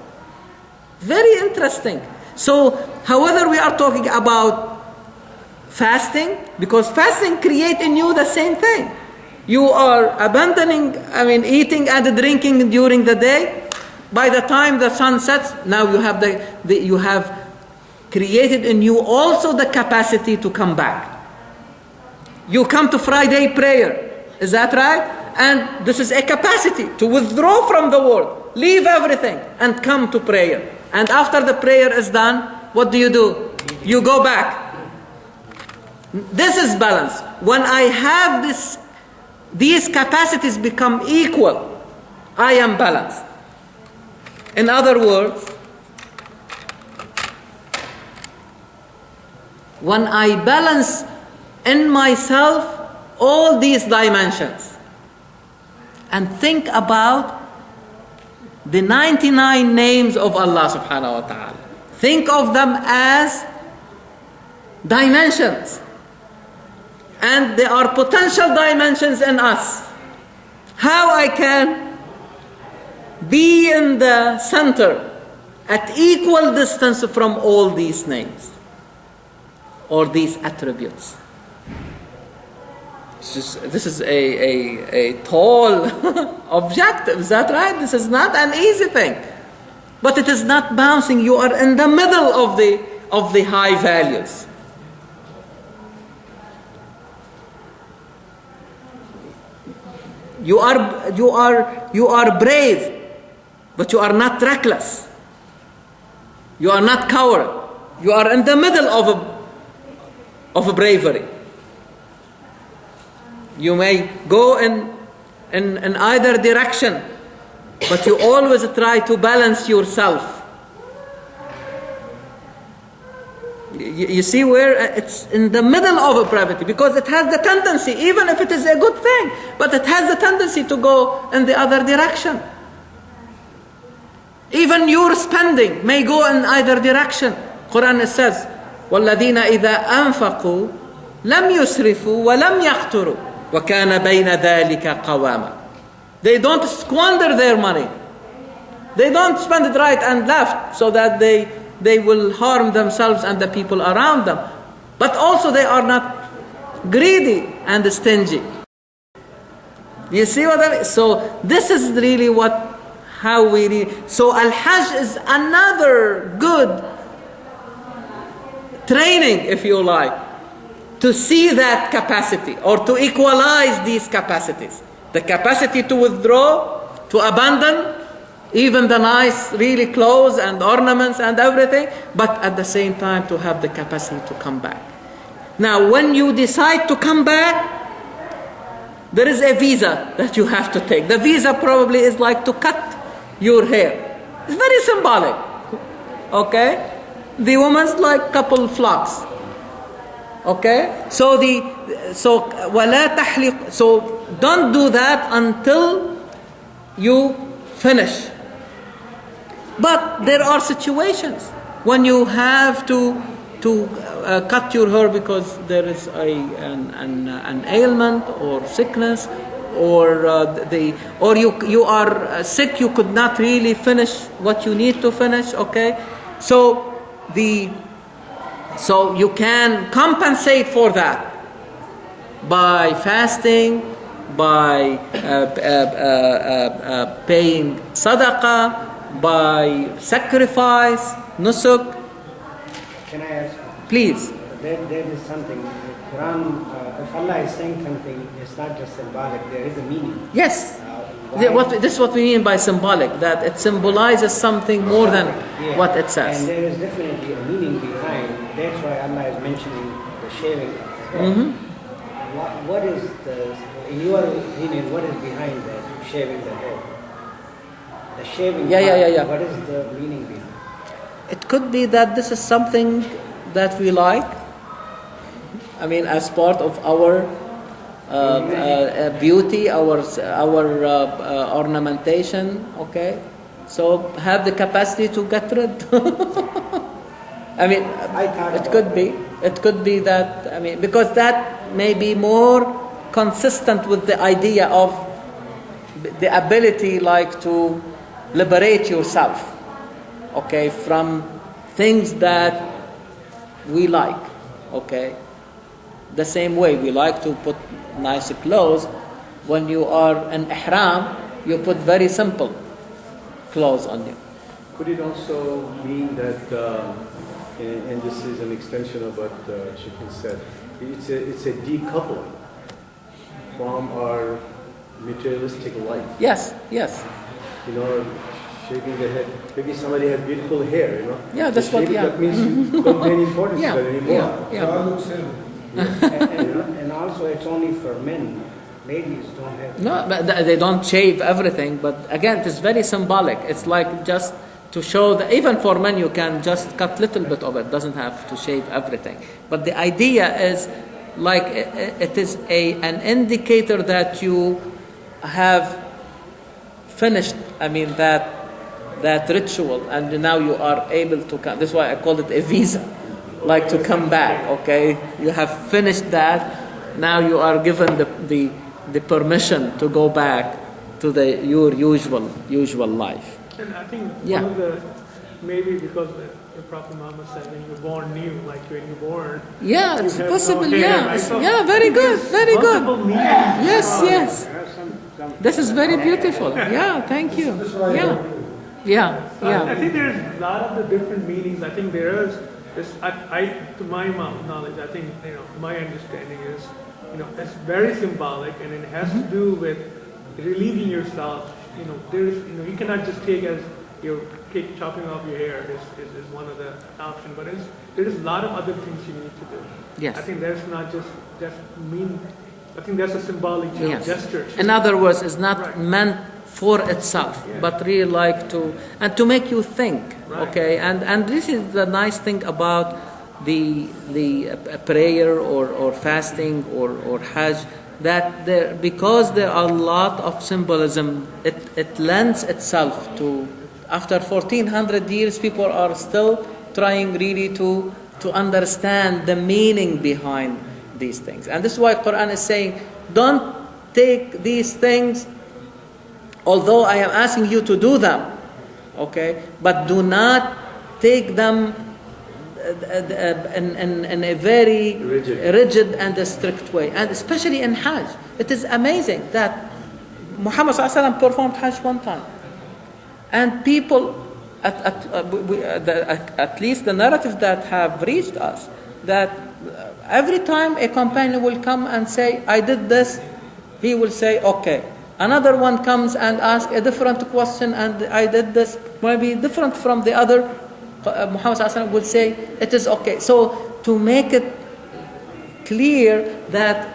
Very interesting. So, however, we are talking about fasting, because fasting creates in you the same thing. You are abandoning, eating and drinking during the day. By the time the sun sets, now you have you have created in you also the capacity to come back. You come to Friday prayer, is that right? And this is a capacity to withdraw from the world, leave everything, and come to prayer. And after the prayer is done, what do? You go back. This is balance. When I have these capacities become equal, I am balanced. In other words, when I balance in myself all these dimensions and think about the 99 names of Allah subhanahu wa ta'ala. Think of them as dimensions. And there are potential dimensions in us. How I can be in the center at equal distance from all these names or these attributes. This is a tall objective, is that right? This is not an easy thing. But it is not bouncing. You are in the middle of the high values. You are brave, but you are not reckless. You are not coward. You are in the middle of a bravery. You may go in either direction, but you always try to balance yourself. You see where it's in the middle of a brevity, because it has the tendency, even if it is a good thing, but it has the tendency to go in the other direction. Even your spending may go in either direction. Qur'an says, وَالَّذِينَ إِذَا أَنفَقُوا لَمْ يُسْرِفُوا وَلَمْ يَقْتُرُوا وَكَانَ بَيْنَ ذَلِكَ قَوَامًا. They don't squander their money. They don't spend it right and left so that they will harm themselves and the people around them. But also they are not greedy and stingy. You see what I mean? So this is really how we read. So Al-Hajj is another good training, if you like, to see that capacity or to equalize these capacities. The capacity to withdraw, to abandon, even the nice really clothes and ornaments and everything, but at the same time to have the capacity to come back. Now when you decide to come back, there is a visa that you have to take. The visa probably is like to cut your hair. It's very symbolic. Okay? The woman's like couple flocks. Okay? So وَلَا تَحْلِقُ, so don't do that until you finish. But there are situations when you have to cut your hair because there is an ailment or sickness, or you are sick. You could not really finish what you need to finish. Okay, so you can compensate for that by fasting, by paying sadaqah, by sacrifice, nusuk. Can I ask? Please. There is something. Quran, if Allah is saying something, it's not just symbolic. There is a meaning. Yes. This is what we mean by symbolic. That it symbolizes something more than what it says. And there is definitely a meaning behind. That's why Allah is mentioning the shaving of the head. Mm-hmm. What is in your opinion, what is behind that shaving the head? The shaving. Yeah. What is the meaning behind? It could be that this is something that we like. I mean, as part of our beauty, our ornamentation. Okay, so have the capacity to get rid. I mean, it could be. It could be that. I mean, because that may be more consistent with the idea of the ability, like to liberate yourself. Okay, from things that we like. Okay, the same way we like to put nice clothes. When you are in ihram, you put very simple clothes on you. Could it also mean that, and this is an extension of what Shikhin said, it's a decoupling from our materialistic life? Yes. You know, shaving the head. Maybe somebody has beautiful hair, you know. Yeah, that's what. Yeah. That means you don't pay any importance to that anymore. And also, it's only for men. Ladies don't have. No, but they don't shave everything. But again, it is very symbolic. It's like just to show that even for men, you can just cut little bit of it. Doesn't have to shave everything. But the idea is like it is an indicator that you have finished. I mean that ritual, and now you are able to come. That's why I call it a visa, like to come back. Okay, you have finished that. Now you are given the permission to go back to your usual life. And I think one of the, maybe because the Prophet Muhammad said when you're born new, like when you're born. Yeah, it's possible. No hair, right? So Very good. Yes. This is very beautiful. Yeah, thank you. Yeah. I think there's a lot of the different meanings. I think there is this. To my knowledge, I think my understanding is, it's very symbolic, and it has to do with relieving yourself. There's, you cannot just take as your chopping off your hair is one of the options, but there is a lot of other things you need to do. Yes. I think that's not just mean. I think that's a symbolic gesture. In other words, it's not meant for itself, but really like to make you think. Right. Okay, and this is the nice thing about the prayer or fasting or Hajj, that because there are a lot of symbolism, it lends itself to. After 1400 years, people are still trying really to understand the meaning behind these things. And this is why Qur'an is saying, don't take these things, although I am asking you to do them, okay, but do not take them in a very rigid and a strict way. And especially in Hajj, it is amazing that Muhammad ﷺ performed Hajj one time. And people, at least the narratives that have reached us, that every time a companion will come and say, I did this, he will say, okay. Another one comes and asks a different question, and I did this, maybe different from the other. Muhammad ﷺ will say, it is okay. So to make it clear that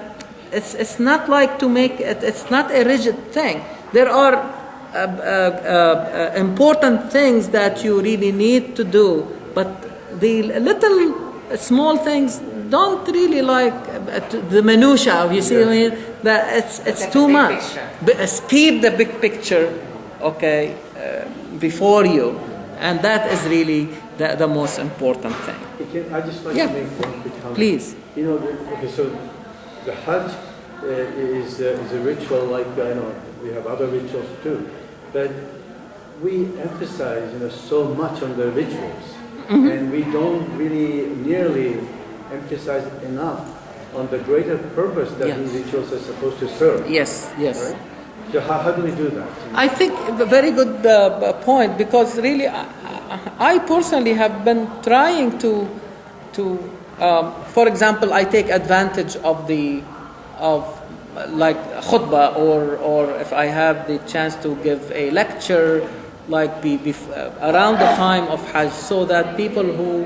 it's not like to make it, it's not a rigid thing. There are important things that you really need to do, but the little small things don't really like the minutia. You see what I mean? That it's too much. Keep the big picture, okay, before you, and that is really the most important thing. I just like to make one quick comment. Please. So the Hajj is a ritual like we have other rituals too, but we emphasize so much on the rituals, and we don't really nearly emphasize enough on the greater purpose that these rituals are supposed to serve. Yes. Right? So how do we do that? I think a very good point, because really I personally have been trying to for example, I take advantage of like khutbah, or if I have the chance to give a lecture like around the time of Hajj, so that people who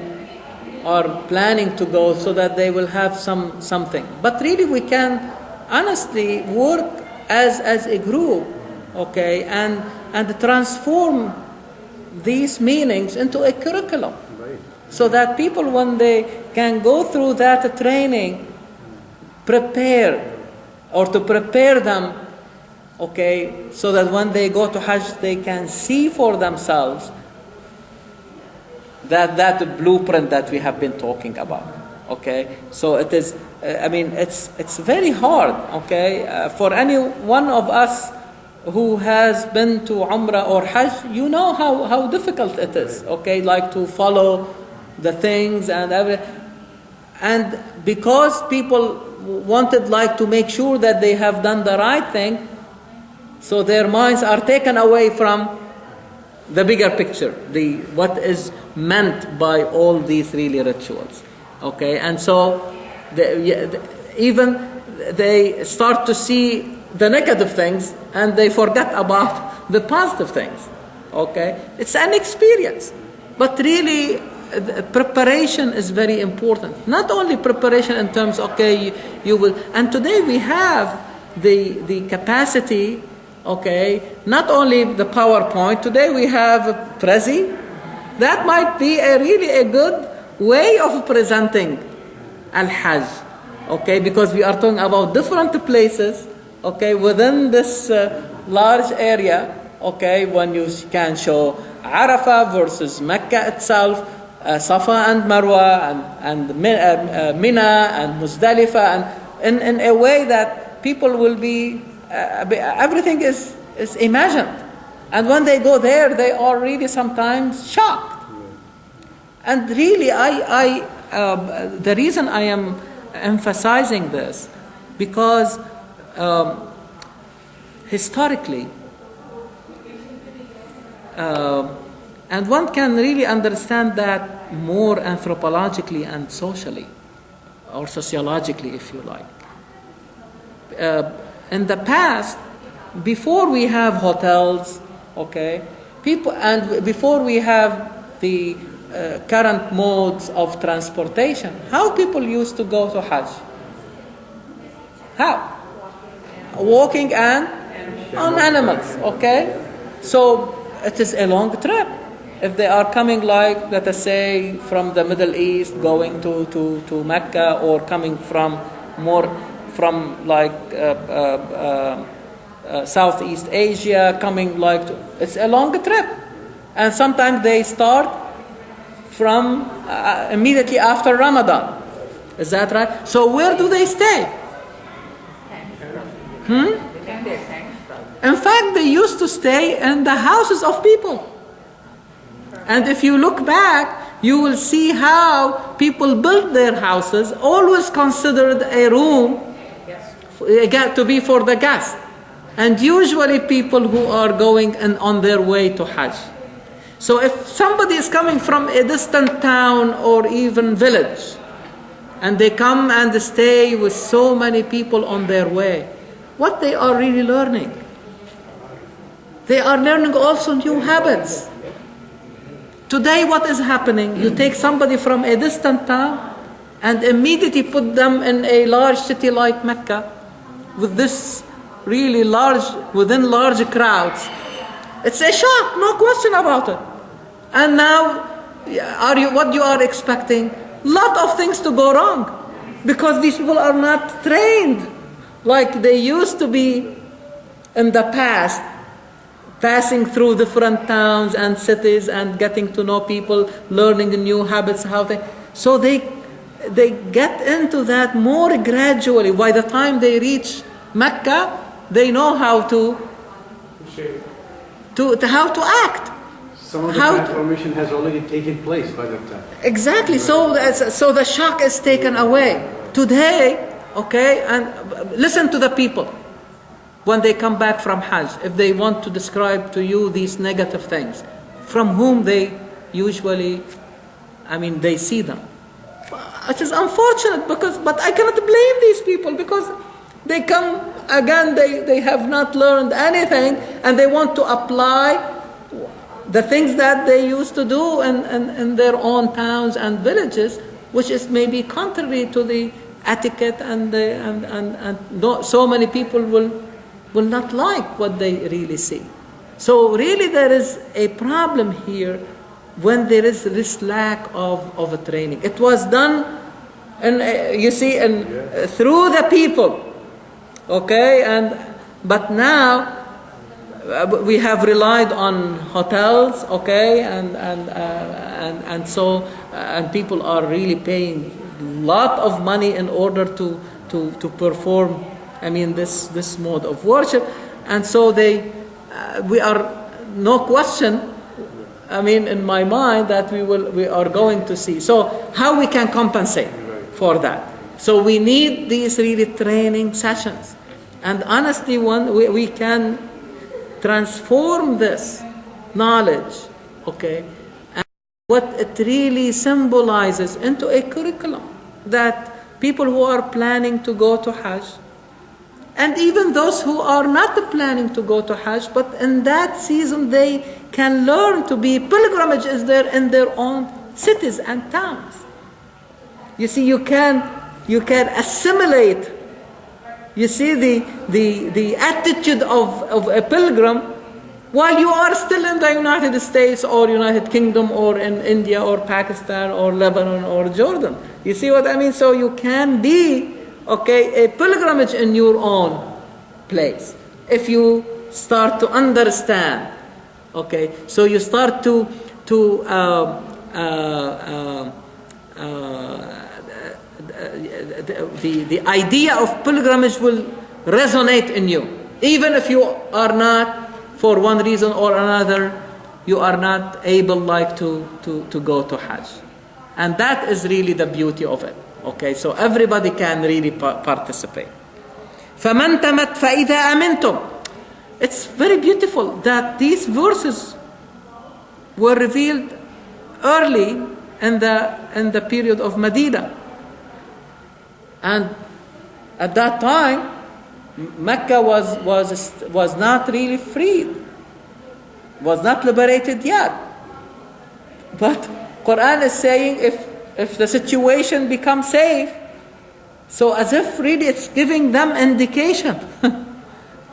are planning to go, so that they will have something. But really we can honestly work as a group, okay, and transform these meanings into a curriculum, so that people, when they can go through that training, prepare them, okay, so that when they go to Hajj, they can see for themselves that blueprint that we have been talking about, okay. So it is, it's very hard, okay, for any one of us who has been to Umrah or Hajj, you know how difficult it is, okay, like to follow the things and everything. And because people wanted like to make sure that they have done the right thing, so their minds are taken away from the bigger picture, what is meant by all these really rituals, okay. And so even they start to see the negative things, and they forget about the positive things, okay. It's an experience, but really preparation is very important. Not only preparation in terms, okay, you will, and today we have the capacity, okay, not only the PowerPoint, today we have Prezi. That might be really a good way of presenting Al-Hajj, okay, because we are talking about different places, okay, within this large area, okay, when you can show Arafah versus Mecca itself, Safa and Marwa, and Mina and Muzdalifah, and in a way that people will be, everything is imagined. And when they go there, they are really sometimes shocked. And really, the reason I am emphasizing this, because historically, and one can really understand that more anthropologically and socially, or sociologically, if you like. In the past, before we have hotels, okay, and before we have the current modes of transportation, how people used to go to Hajj? How? Walking and on animals, okay? So it is a long trip. If they are coming, like, let us say, from the Middle East, going to Mecca, or coming from Southeast Asia, coming it's a long trip. And sometimes they start from immediately after Ramadan. Is that right? So where do they stay? In fact, they used to stay in the houses of people. And if you look back, you will see how people built their houses, always considered a room to be for the guest. and usually people who are going and on their way to Hajj. So if somebody is coming from a distant town or even village, and they come and stay with so many people on their way, what they are really learning? They are learning also new habits. Today what is happening? You take somebody from a distant town and immediately put them in a large city like Mecca with this really large crowds. It's a shock, no question about it. And now, what you are expecting? Lot of things to go wrong, because these people are not trained like they used to be in the past, passing through different towns and cities and getting to know people, learning new habits, so they get into that more gradually. By the time they reach Mecca, they know how to act. Some of the transformation has already taken place by that time. Exactly. So the shock is taken away. Today, okay, and listen to the people when they come back from Hajj. If they want to describe to you these negative things, from whom they usually, they see them. It is unfortunate but I cannot blame these people, because they come again, they have not learned anything, and they want to apply the things that they used to do in their own towns and villages, which is maybe contrary to the etiquette, and so many people will not like what they really see. So really there is a problem here when there is this lack of a training. It was done, through the people, okay, but now we have relied on hotels, okay, and people are really paying a lot of money in order to perform, this mode of worship, and so we are, no question, in my mind, that we are going to see. So how we can compensate for that? So we need these really training sessions, and honestly, we can transform this knowledge, okay, and what it really symbolizes into a curriculum that people who are planning to go to Hajj, and even those who are not planning to go to Hajj, but in that season they can learn to be pilgrimages there in their own cities and towns. You see, you can assimilate. You see the attitude of a pilgrim while you are still in the United States or United Kingdom or in India or Pakistan or Lebanon or Jordan. You see what I mean? So you can be, okay, a pilgrimage in your own place if you start to understand. Okay, so you start to the idea of pilgrimage will resonate in you, even if you are not, for one reason or another, you are not able to go to Hajj, and that is really the beauty of it. Okay, so everybody can really participate. فَمَنْ تَمَتْ فَإِذَا أَمِنْتُمْ. It's very beautiful that these verses were revealed early in the period of Medina. And at that time, Mecca was not really freed, was not liberated yet. But Qur'an is saying if the situation becomes safe, so as if really it's giving them indication.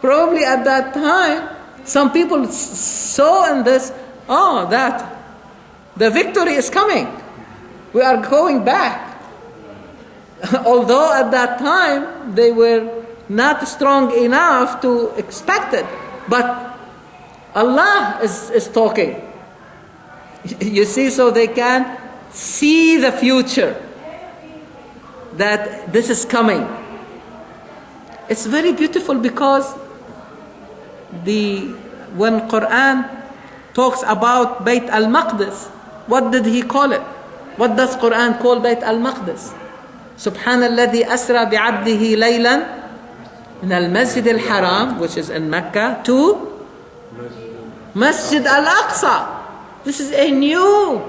Probably at that time, some people saw in this, that the victory is coming. We are going back. Although at that time they were not strong enough to expect it, but Allah is talking. You see, so they can see the future, that this is coming. It's very beautiful because when Qur'an talks about Bayt al-Maqdis, what did he call it? What does Qur'an call Bayt al-Maqdis? سبحان الذي أسرى بعبده ليلا من المسجد الحرام, which is in Mecca, to Masjid Al-Aqsa. This is a new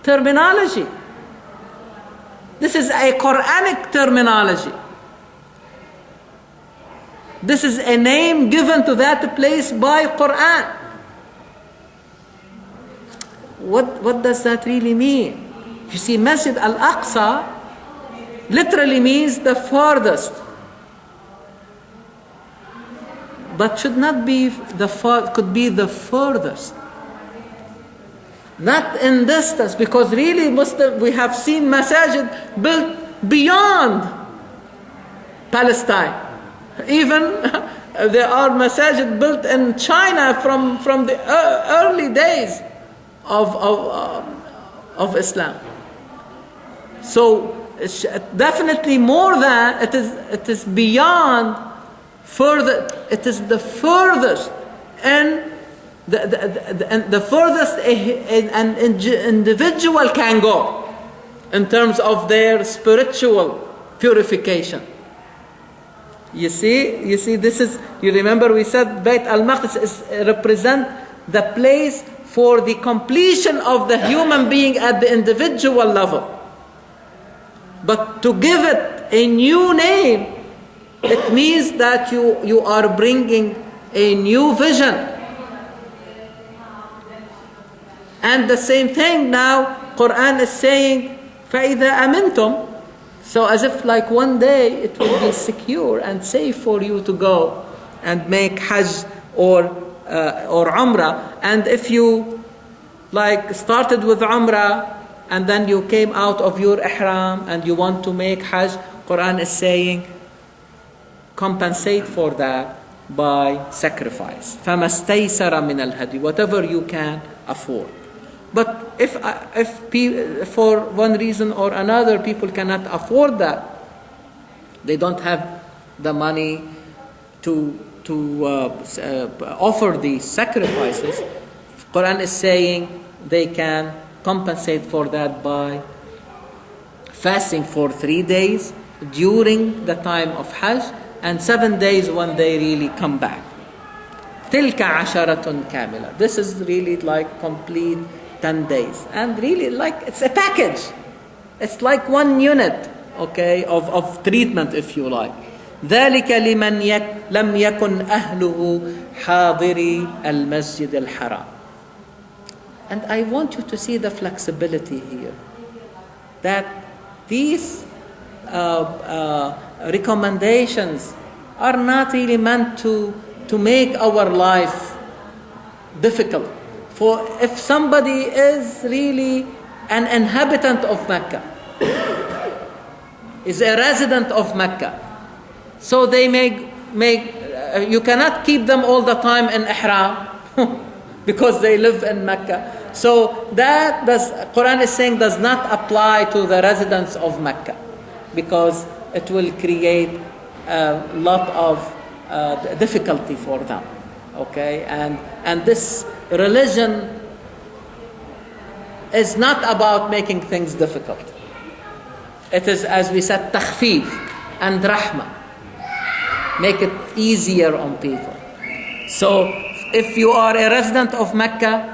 terminology. This is a Qur'anic terminology. This is a name given to that place by Qur'an. What does that really mean? You see, Masjid Al-Aqsa literally means the farthest. But should not be could be the furthest. Not in distance, because really we have seen masajid built beyond Palestine. Even there are masajid built in China from the early days of Islam. So it's definitely more than it is beyond further. It is the furthest, and the furthest an individual can go in terms of their spiritual purification. You see, this is, you remember we said Bayt al-Maqdis represent the place for the completion of the human being at the individual level. But to give it a new name, it means that you are bringing a new vision. And the same thing now, Qur'an is saying, فَإِذَا أَمِنْتُمْ. So as if like one day it will be secure and safe for you to go and make Hajj or Umrah. And if you like started with Umrah and then you came out of your Ihram and you want to make Hajj, Qur'an is saying, compensate for that by sacrifice. فَمَا اسْتَيْسَرَ مِنَ الْهَدِيِ. Whatever you can afford. But if for one reason or another people cannot afford that, they don't have the money to offer these sacrifices, Quran is saying they can compensate for that by fasting for 3 days during the time of Hajj and 7 days when they really come back. تِلْكَ عَشَرَةٌ كَامِلَةٌ. This is really like complete 10 days. And really like it's a package. It's like one unit, okay, of treatment if you like. ذَلِكَ لِمَنْ لَمْ يَكُنْ أَهْلُهُ حَاضِرِي الْمَسْجِدِ الْحَرَامِ. And I want you to see the flexibility here. That these recommendations are not really meant to make our life difficult. For if somebody is really an inhabitant of Mecca, is a resident of Mecca, so they make you cannot keep them all the time in Ihram because they live in Mecca. So that Quran is saying does not apply to the residents of Mecca, because it will create a lot of difficulty for them. Okay, and this religion is not about making things difficult. It is, as we said, takhfif and rahmah. Make it easier on people. So if you are a resident of Mecca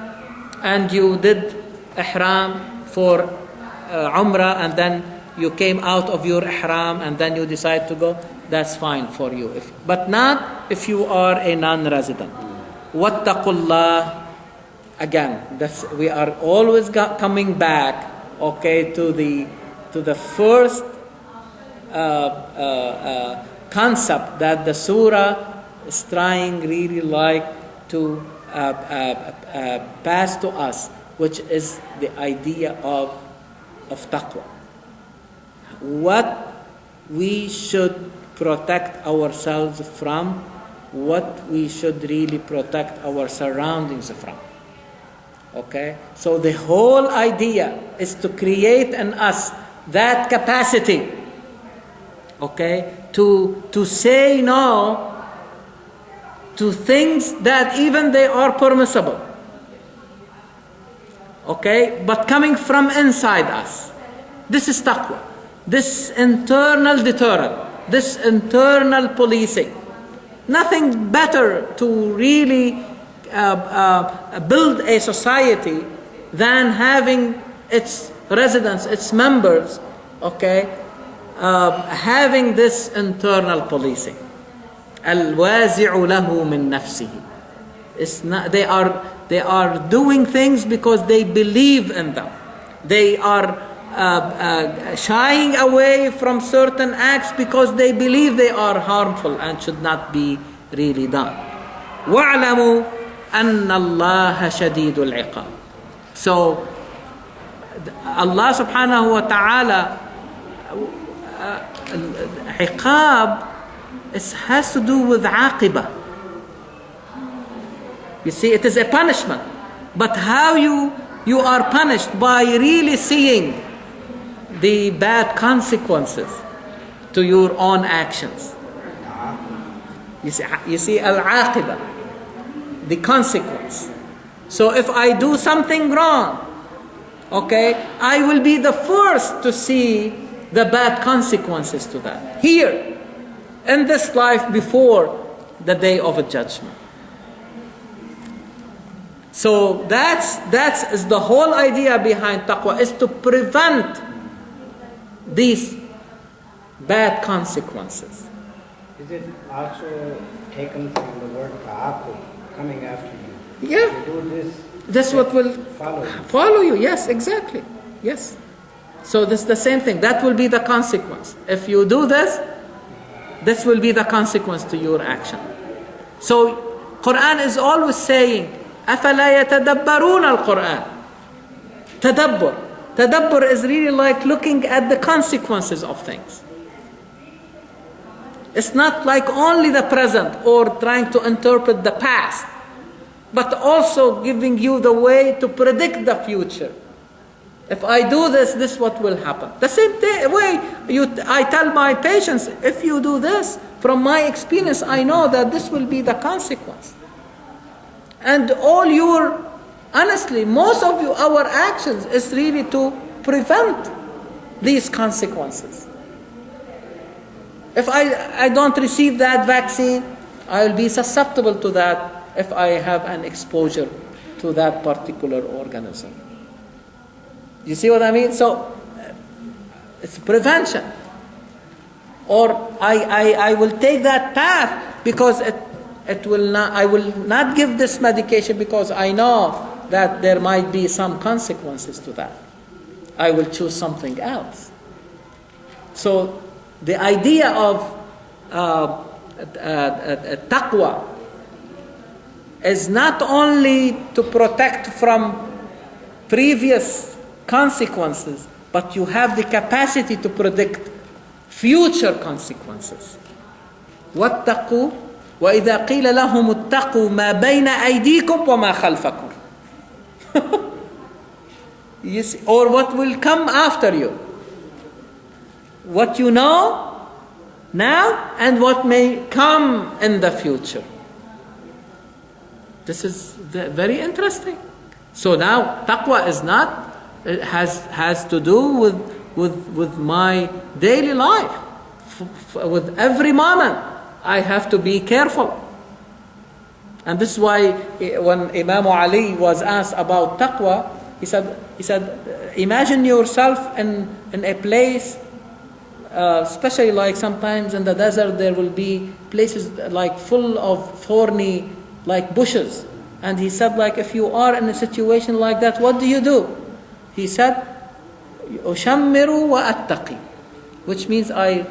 and you did ihram for Umrah and then you came out of your ihram and then you decide to go, that's fine for you. But not if you are a non-resident. Wattaqullah. Again, we are always coming back, okay, to the first concept that the surah is trying really like to pass to us, which is the idea of taqwa. What we should protect ourselves from, what we should really protect our surroundings from. Okay? So the whole idea is to create in us that capacity, okay, to say no to things that even they are permissible, okay, but coming from inside us. This is taqwa. This internal deterrent, this internal policing. nothing better to really build a society than having its residents, its members, okay, having this internal policing. الوازع له من نفسه. It's not, they are doing things because they believe in them. They are shying away from certain acts because they believe they are harmful and should not be really done. وَاعْلَمُوا أَنَّ اللَّهَ شَدِيدُ الْعِقَابِ. So Allah subhanahu wa ta'ala, iqab, it has to do with aqibah. You see, it is a punishment. But how you are punished? By really seeing the bad consequences to your own actions. You see al-aqibah, the consequence. So if I do something wrong, okay, I will be the first to see the bad consequences to that. Here, in this life before the day of a judgment. So that's is the whole idea behind taqwa, is to prevent these bad consequences. Is it also taken from the word ta'aqub, coming after you? Yeah. If you do this, that's what will follow you. Yes, exactly. Yes. So this is the same thing. That will be the consequence. If you do this, this will be the consequence to your action. So Qur'an is always saying, أَفَلَا يَتَدَبَّرُونَ الْقُرْآنَ. Tadabbur is really like looking at the consequences of things. It's not like only the present or trying to interpret the past, but also giving you the way to predict the future. If I do this, this is what will happen. The same way I tell my patients, if you do this, from my experience, I know that this will be the consequence. And honestly, most of our actions is really to prevent these consequences. If I don't receive that vaccine, I will be susceptible to that if I have an exposure to that particular organism. You see what I mean? So it's prevention. Or I will take that path because it will not. I will not give this medication because I know that there might be some consequences to that. I will choose something else. So the idea of taqwa is not only to protect from previous consequences, but you have the capacity to predict future consequences. وَاتَّقُوا وَإِذَا قِيلَ لَهُمُ اتَّقُوا مَا بَيْنَ أَيْدِيكُمْ وَمَا خَلْفَكُمْ. You see, or what will come after you. What you know now and what may come in the future. This is very interesting. So now taqwa is not, it has to do with my daily life. With every moment I have to be careful. And this is why when Imam Ali was asked about taqwa, he said, imagine yourself in a place, especially like sometimes in the desert there will be places like full of thorny like bushes. And he said, like, if you are in a situation like that, what do? He said, "Ushammiru wa attaqi," which means I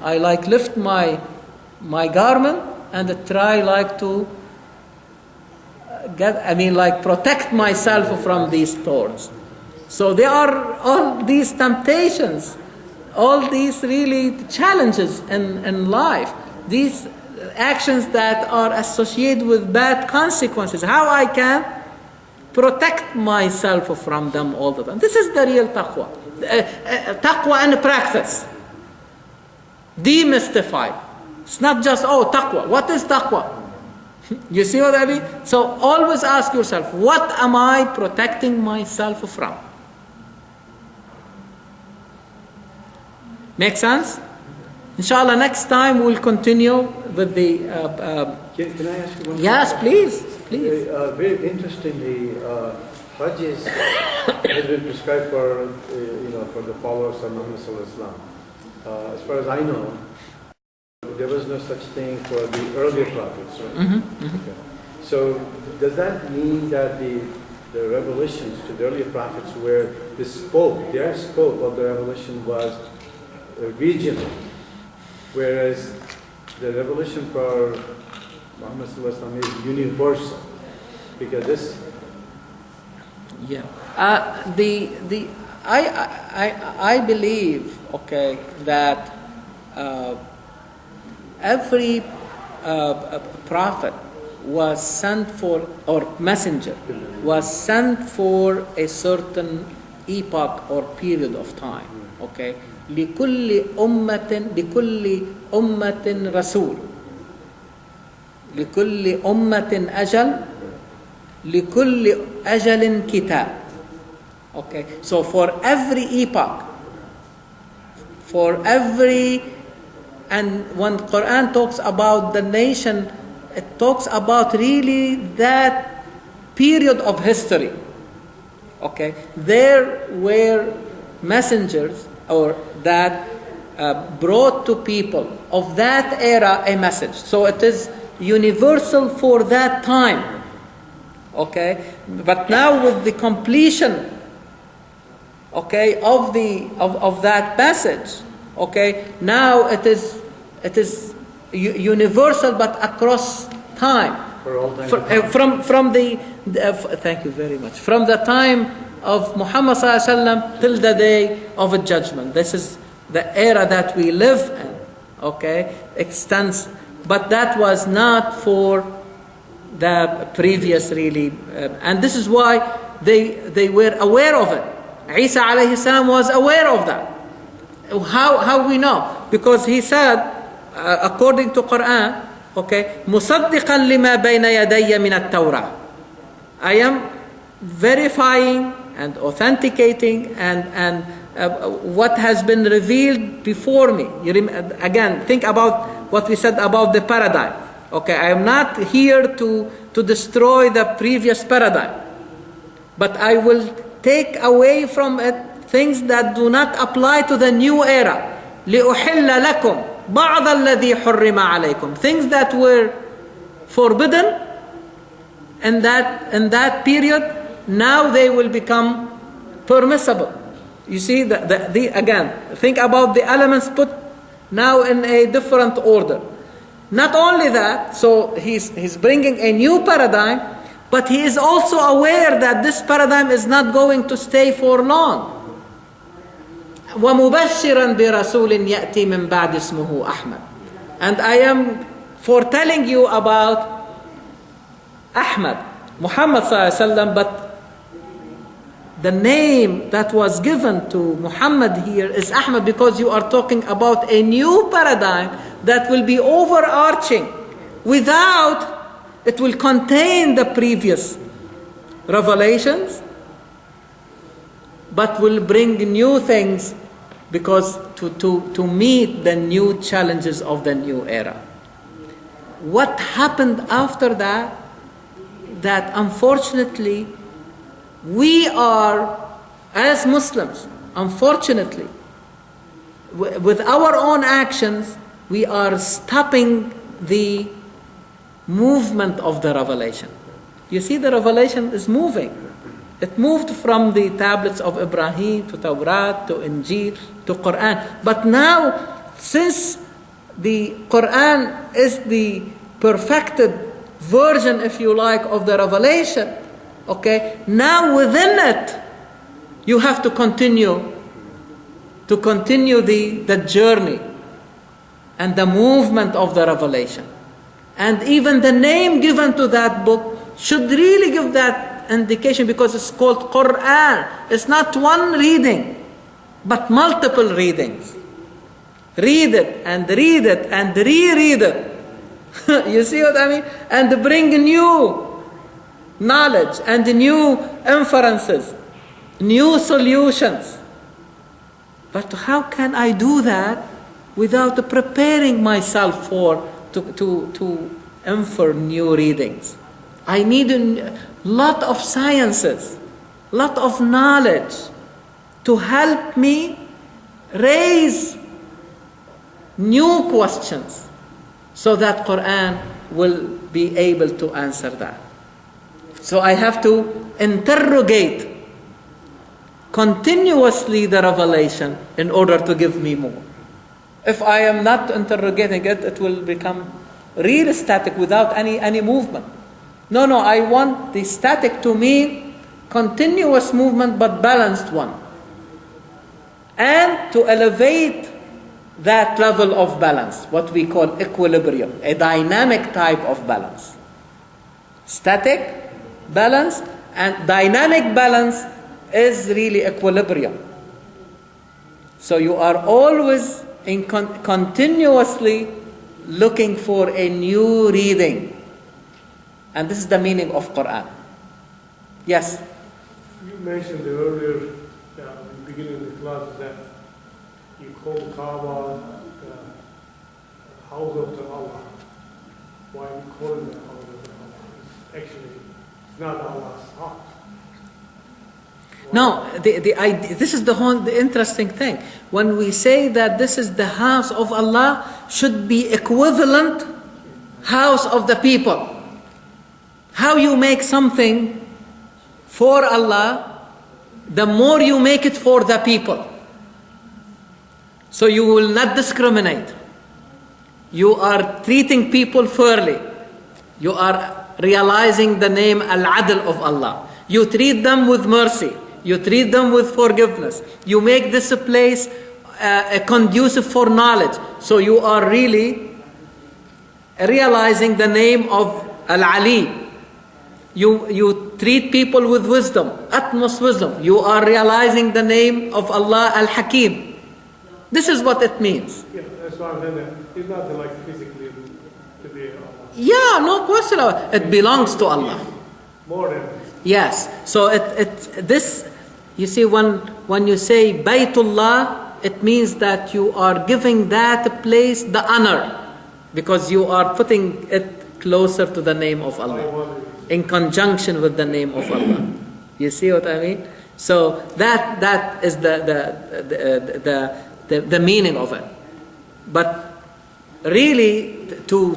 like lift my garment and try like to protect myself from these thorns. So there are all these temptations, all these really challenges in life. These actions that are associated with bad consequences, how I can protect myself from them all the time. This is the real taqwa. Taqwa in practice. Demystify. It's not just, taqwa. What is taqwa? You see what I mean? So always ask yourself, what am I protecting myself from? Make sense? Inshallah, next time we'll continue with the. Can I ask you one Yes, question? please, please. Very interestingly, Hajj has been prescribed for for the followers of Muhammad sallallahu alaihi wasallam. As far as I know, there was no such thing for the earlier prophets. Right? Okay. So does that mean that the revelations to the earlier prophets were their scope of the revelation was regional, whereas the revelation for Muhammad sallallahu alaihi wasallam is universal? Because this. Yeah. I believe, okay, that every prophet was sent for, or messenger was sent for a certain epoch or period of time. Okay. لكل أمة رسول لكل أمة أجل لكل أجل كتاب. Okay, so for every epoch, and when Quran talks about the nation, it talks about really that period of history. Okay, there were messengers or that brought to people of that era a message. So it is universal for that time. Okay, but now with the completion, okay, of that message, okay, now it is universal but across time. For all time. From the thank you very much. From the time of Muhammad sallallahu alaihi wasallam till the day of judgment. This is the era that we live in. Okay, extends, but that was not for the previous really, and this is why they were aware of it. Isa alayhi salam was aware of that. How we know? Because he said, according to Qur'an, okay, مُصَدِّقًا لِمَا بَيْنَ يَدَيَّ مِنَ التَّوْرَةِ, I am verifying and authenticating and what has been revealed before me. Again, think about what we said about the paradigm. Okay, I am not here to destroy the previous paradigm, but I will take away from it things that do not apply to the new era. لِأُحِلَّ لَكُمْ بَعْضَ الَّذِي حُرِّمَ عَلَيْكُمْ, things that were forbidden in that period, now they will become permissible. You see, again, think about the elements put now in a different order. Not only that, so he's bringing a new paradigm, but he is also aware that this paradigm is not going to stay for long. وَمُبَشِّرًا بِرَسُولٍ يَأْتِي مِنْ بَعْدِ اسْمُهُ أَحْمَدٍ. And I am foretelling you about Ahmad, Muhammad sallallahu alaihi wasallam, but the name that was given to Muhammad here is Ahmad because you are talking about a new paradigm that will be overarching. Without, it will contain the previous revelations, but will bring new things because to meet the new challenges of the new era. What happened after that? That unfortunately, we are, as Muslims, unfortunately, with our own actions, we are stopping the movement of the revelation. You see, the revelation is moving. It moved from the tablets of Ibrahim to Tawrat to Injil to Qur'an. But now, since the Qur'an is the perfected version, if you like, of the revelation, okay, now within it, you have to continue the journey and the movement of the revelation. And even the name given to that book should really give that indication, because it's called Qur'an. It's not one reading, but multiple readings. Read it and read it and reread it. You see what I mean? And bring new knowledge and new inferences, new solutions. But how can I do that without preparing myself to infer new readings. I need a lot of sciences, lot of knowledge to help me raise new questions so that Qur'an will be able to answer that. So I have to interrogate continuously the revelation in order to give me more. If I am not interrogating it, it will become real static without any movement. No, I want the static to mean continuous movement but balanced one. And to elevate that level of balance, what we call equilibrium, a dynamic type of balance. Static balance and dynamic balance is really equilibrium. So you are always continuously looking for a new reading. And this is the meaning of Qur'an. Yes? You mentioned earlier, in the beginning of the class, that you call Kaaba the house of the Allah. Why are you calling it the house of the Allah? Actually, it's not Allah's house. No, the idea, this is the interesting thing. When we say that this is the house of Allah, should be equivalent house of the people. How you make something for Allah, the more you make it for the people. So you will not discriminate. You are treating people fairly. You are realizing the name Al-Adl of Allah. You treat them with mercy. You treat them with forgiveness. You make this a place conducive for knowledge. So you are really realizing the name of Al-Ali. You treat people with wisdom, utmost wisdom. You are realizing the name of Allah Al-Hakim. This is what it means. Yeah, that's why I'm saying it's not like physically to be Allah. Yeah, no question about it. It belongs to Allah. More than yes. So this, you see, when you say Baytullah, it means that you are giving that place the honor because you are putting it closer to the name of Allah, in conjunction with the name of Allah. You see what I mean? So that is the meaning of it. But really, to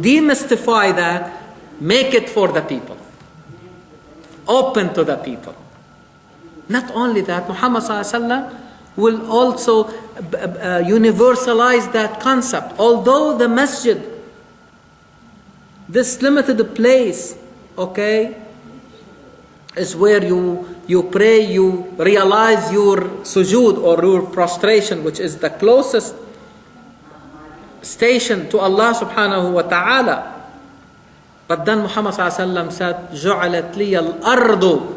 demystify that, make it for the people, open to the people. Not only that, Muhammad ﷺ will also universalize that concept. Although the masjid, this limited place, okay, is where you pray, you realize your sujood or your prostration, which is the closest station to Allah subhanahu wa ta'ala. But then Muhammad ﷺ said, جُعَلَتْ لِيَ الْأَرْضُ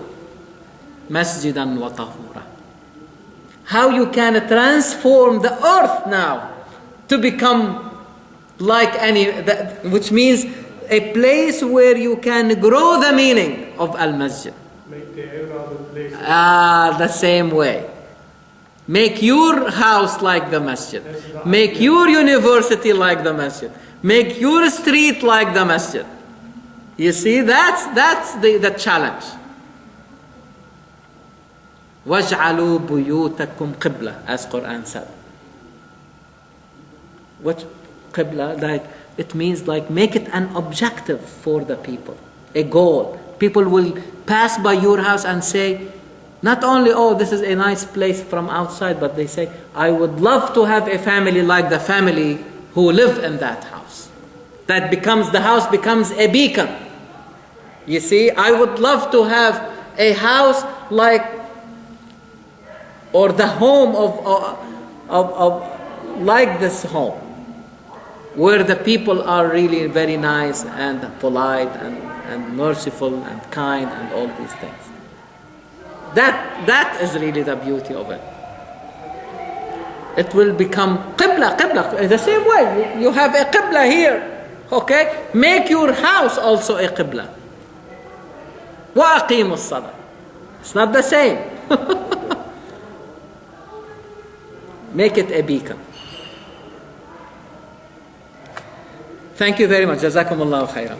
مَسْجِدًا وَطَهُورًا. How you can transform the earth now to become like which means a place where you can grow the meaning of Al-Masjid. make the other place. The same way. Make your house like the masjid. Make your university like the masjid. Make your street like the masjid. You see, that's the challenge. وَاجْعَلُوا بُيُوتَكُمْ قِبْلَةً, as Qur'an said. What qibla? Like, it means like make it an objective for the people, a goal. People will pass by your house and say, not only, oh, this is a nice place from outside, but they say, I would love to have a family like the family who live in that house. That the house becomes a beacon. You see, I would love to have a house or the home of like this home, where the people are really very nice and polite and merciful and kind and all these things. That is really the beauty of it. It will become qibla. The same way, you have a qibla here, okay? Make your house also a qibla. وَأَقِيمُوا الصَّلَاةَ. It's not the same. Make it a beacon. Thank you very much. Jazakumullahu khairan.